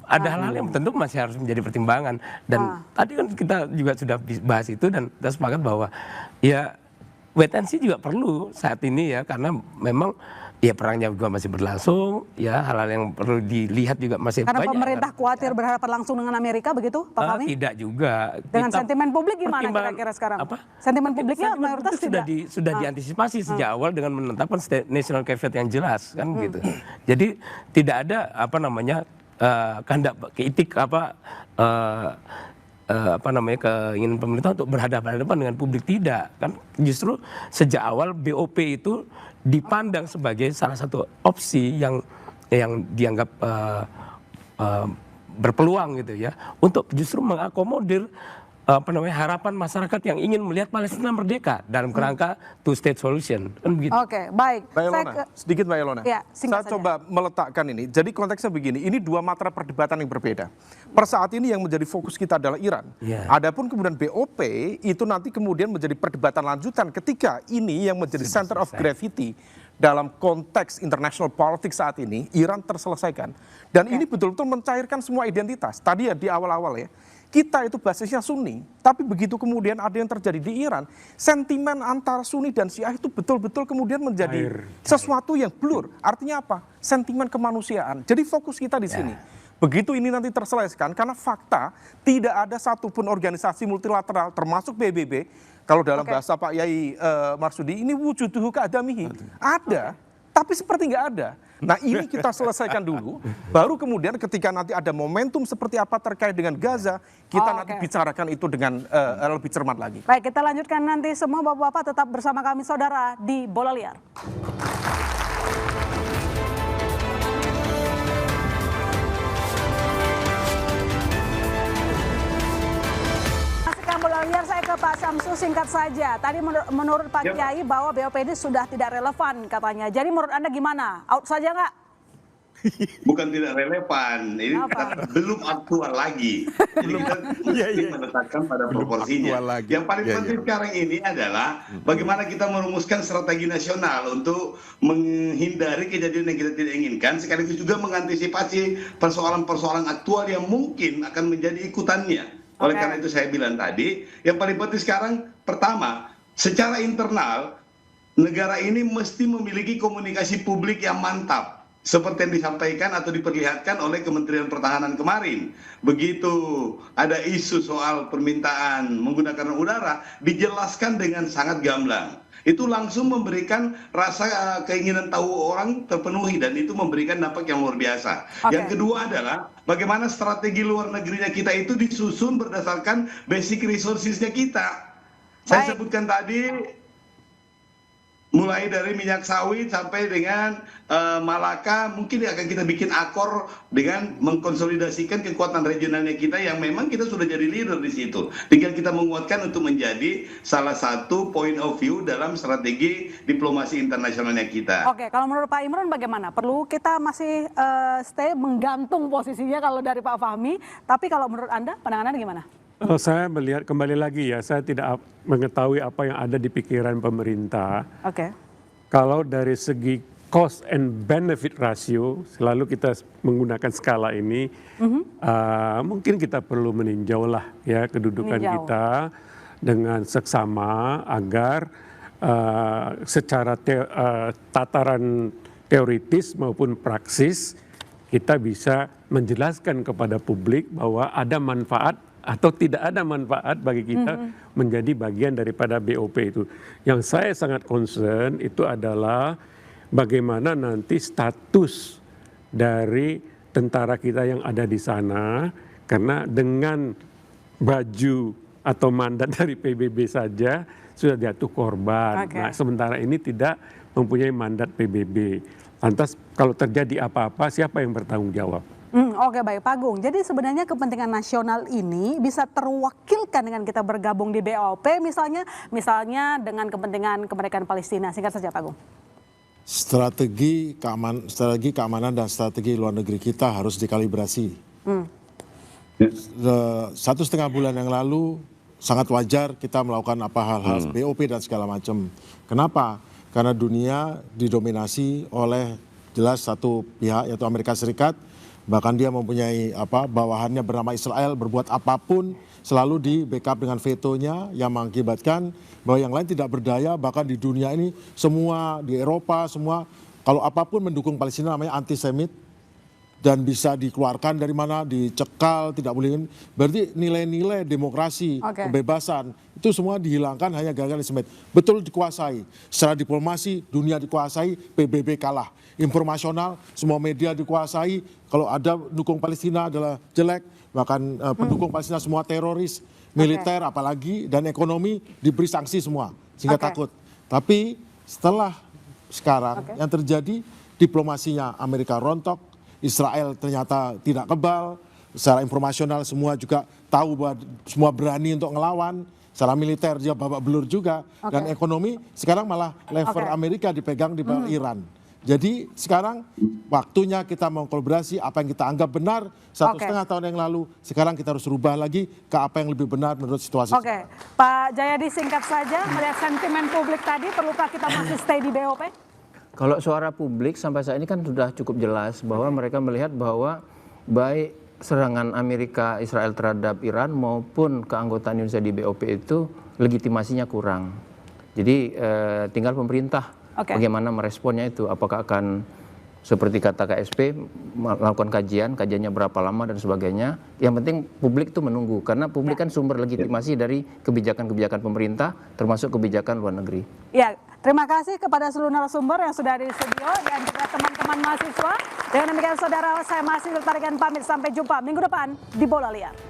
Ada hal yang tentu masih harus menjadi pertimbangan. Dan tadi kan kita juga sudah bahas itu dan kita sepakat bahwa ya wait and see juga perlu saat ini ya, karena memang ya perangnya juga masih berlangsung, ya hal-hal yang perlu dilihat juga masih Karena banyak. Karena pemerintah khawatir berhadapan langsung dengan Amerika begitu, Pak Fahmi? Tidak juga. Dengan sentimen publik gimana kira-kira sekarang? Sentimen publiknya mayoritas tidak? Sudah diantisipasi sejak awal dengan menetapkan national caveat yang jelas kan gitu. Jadi tidak ada kehendak keinginan pemerintah untuk berhadapan dengan publik, tidak kan. Justru sejak awal BOP itu dipandang sebagai salah satu opsi yang dianggap berpeluang gitu ya, untuk justru mengakomodir harapan masyarakat yang ingin melihat Palestina merdeka dalam kerangka two state solution kan begitu. Oke, baik. Mbak Ilona, sedikit Mbak Ilona. Ya, saya coba meletakkan ini. Jadi konteksnya begini, ini dua matra perdebatan yang berbeda. Per saat ini yang menjadi fokus kita adalah Iran. Adapun kemudian BOP itu nanti kemudian menjadi perdebatan lanjutan ketika ini yang menjadi center of gravity dalam konteks international politics saat ini, Iran terselesaikan. Dan ini betul-betul mencairkan semua identitas. Tadi ya di awal-awal ya, kita itu basisnya Sunni, tapi begitu kemudian ada yang terjadi di Iran, sentimen antara Sunni dan Syiah itu betul-betul kemudian menjadi sesuatu yang blur. Artinya apa? Sentimen kemanusiaan. Jadi fokus kita di sini. Begitu ini nanti terselesaikan, karena fakta tidak ada satupun organisasi multilateral termasuk PBB, kalau dalam bahasa Pak Yai Marsudi, ini wujuduhu ka'adamihi. Ada, tapi seperti nggak ada. Nah ini kita selesaikan dulu, baru kemudian ketika nanti ada momentum seperti apa terkait dengan Gaza, kita nanti bicarakan itu dengan lebih cermat lagi. Baik, kita lanjutkan nanti semua Bapak-Bapak tetap bersama kami saudara di Bola Liar. Bola Liar, saya ke Pak Syamsu singkat saja. Tadi menurut Pak Kiai bahwa BOP ini sudah tidak relevan katanya. Jadi menurut Anda gimana? Out saja nggak? Bukan tidak relevan, ini belum aktual lagi. Jadi kita mesti menetapkan pada proporsinya. Yang paling penting sekarang ini adalah bagaimana kita merumuskan strategi nasional untuk menghindari kejadian yang kita tidak inginkan, sekaligus juga mengantisipasi persoalan-persoalan aktual yang mungkin akan menjadi ikutannya. Oleh karena itu saya bilang tadi, yang paling penting sekarang pertama, secara internal negara ini mesti memiliki komunikasi publik yang mantap, seperti yang disampaikan atau diperlihatkan oleh Kementerian Pertahanan kemarin. Begitu ada isu soal permintaan menggunakan udara, dijelaskan dengan sangat gamblang. Itu langsung memberikan rasa keinginan tahu orang terpenuhi, dan itu memberikan dampak yang luar biasa. Yang kedua adalah bagaimana strategi luar negerinya kita itu disusun berdasarkan basic resources-nya kita. Saya sebutkan tadi mulai dari minyak sawit sampai dengan Malaka, mungkin akan kita bikin akor dengan mengkonsolidasikan kekuatan regionalnya kita yang memang kita sudah jadi leader di situ. Tinggal kita menguatkan untuk menjadi salah satu point of view dalam strategi diplomasi internasionalnya kita. Oke, kalau menurut Pak Imron bagaimana? Perlu kita masih stay menggantung posisinya kalau dari Pak Fahmi, tapi kalau menurut Anda pandangan Anda gimana? Saya melihat kembali lagi ya, saya tidak mengetahui apa yang ada di pikiran pemerintah. Kalau dari segi cost and benefit ratio, selalu kita menggunakan skala ini, mungkin kita perlu meninjau lah ya kedudukan kita dengan seksama agar secara tataran teoritis maupun praksis kita bisa menjelaskan kepada publik bahwa ada manfaat atau tidak ada manfaat bagi kita menjadi bagian daripada BOP itu. Yang saya sangat concern itu adalah bagaimana nanti status dari tentara kita yang ada di sana, karena dengan baju atau mandat dari PBB saja sudah jatuh korban. Oke. Nah, sementara ini tidak mempunyai mandat PBB. Lantas kalau terjadi apa-apa, siapa yang bertanggung jawab? Oke baik Pak Agung, jadi sebenarnya kepentingan nasional ini bisa terwakilkan dengan kita bergabung di BOP misalnya dengan kepentingan kemerdekaan Palestina. Singkat saja Pak Agung. Strategi keamanan dan strategi luar negeri kita harus dikalibrasi. 1,5 bulan yang lalu sangat wajar kita melakukan hal-hal BOP dan segala macam. Kenapa? Karena dunia didominasi oleh jelas satu pihak yaitu Amerika Serikat. Bahkan dia mempunyai bawahannya bernama Israel, berbuat apapun selalu di backup dengan vetonya yang mengakibatkan bahwa yang lain tidak berdaya. Bahkan di dunia ini semua di Eropa semua kalau apapun mendukung Palestina namanya antisemit. Dan bisa dikeluarkan dari mana, dicekal, tidak boleh. Berarti nilai-nilai demokrasi, kebebasan, itu semua dihilangkan hanya gara-gara antisemit. Betul dikuasai. Secara diplomasi, dunia dikuasai, PBB kalah. Informasional, semua media dikuasai. Kalau ada dukung Palestina adalah jelek, bahkan pendukung Palestina semua teroris, militer apalagi, dan ekonomi diberi sanksi semua. Sehingga takut. Tapi setelah sekarang yang terjadi, diplomasinya Amerika rontok, Israel ternyata tidak kebal, secara informasional semua juga tahu bahwa semua berani untuk ngelawan, secara militer dia babak belur juga, dan ekonomi sekarang malah lever Amerika dipegang di Iran. Jadi sekarang waktunya kita mau kolaborasi apa yang kita anggap benar 1,5 tahun yang lalu, sekarang kita harus rubah lagi ke apa yang lebih benar menurut situasi. Pak Jayadi singkat saja, melihat sentimen publik tadi, perlukah kita masih stay di BOP? Kalau suara publik sampai saat ini kan sudah cukup jelas bahwa mereka melihat bahwa baik serangan Amerika Israel terhadap Iran maupun keanggotaan Indonesia di BOP itu legitimasinya kurang. Jadi tinggal pemerintah bagaimana meresponnya itu. Apakah akan seperti kata KSP melakukan kajiannya berapa lama dan sebagainya. Yang penting publik itu menunggu karena publik kan sumber legitimasi dari kebijakan-kebijakan pemerintah termasuk kebijakan luar negeri. Ya, terima kasih kepada seluruh narasumber yang sudah ada di studio dan juga teman-teman mahasiswa. Dengan demikian saudara, saya masih tertarikan pamit sampai jumpa minggu depan di Bola Liar.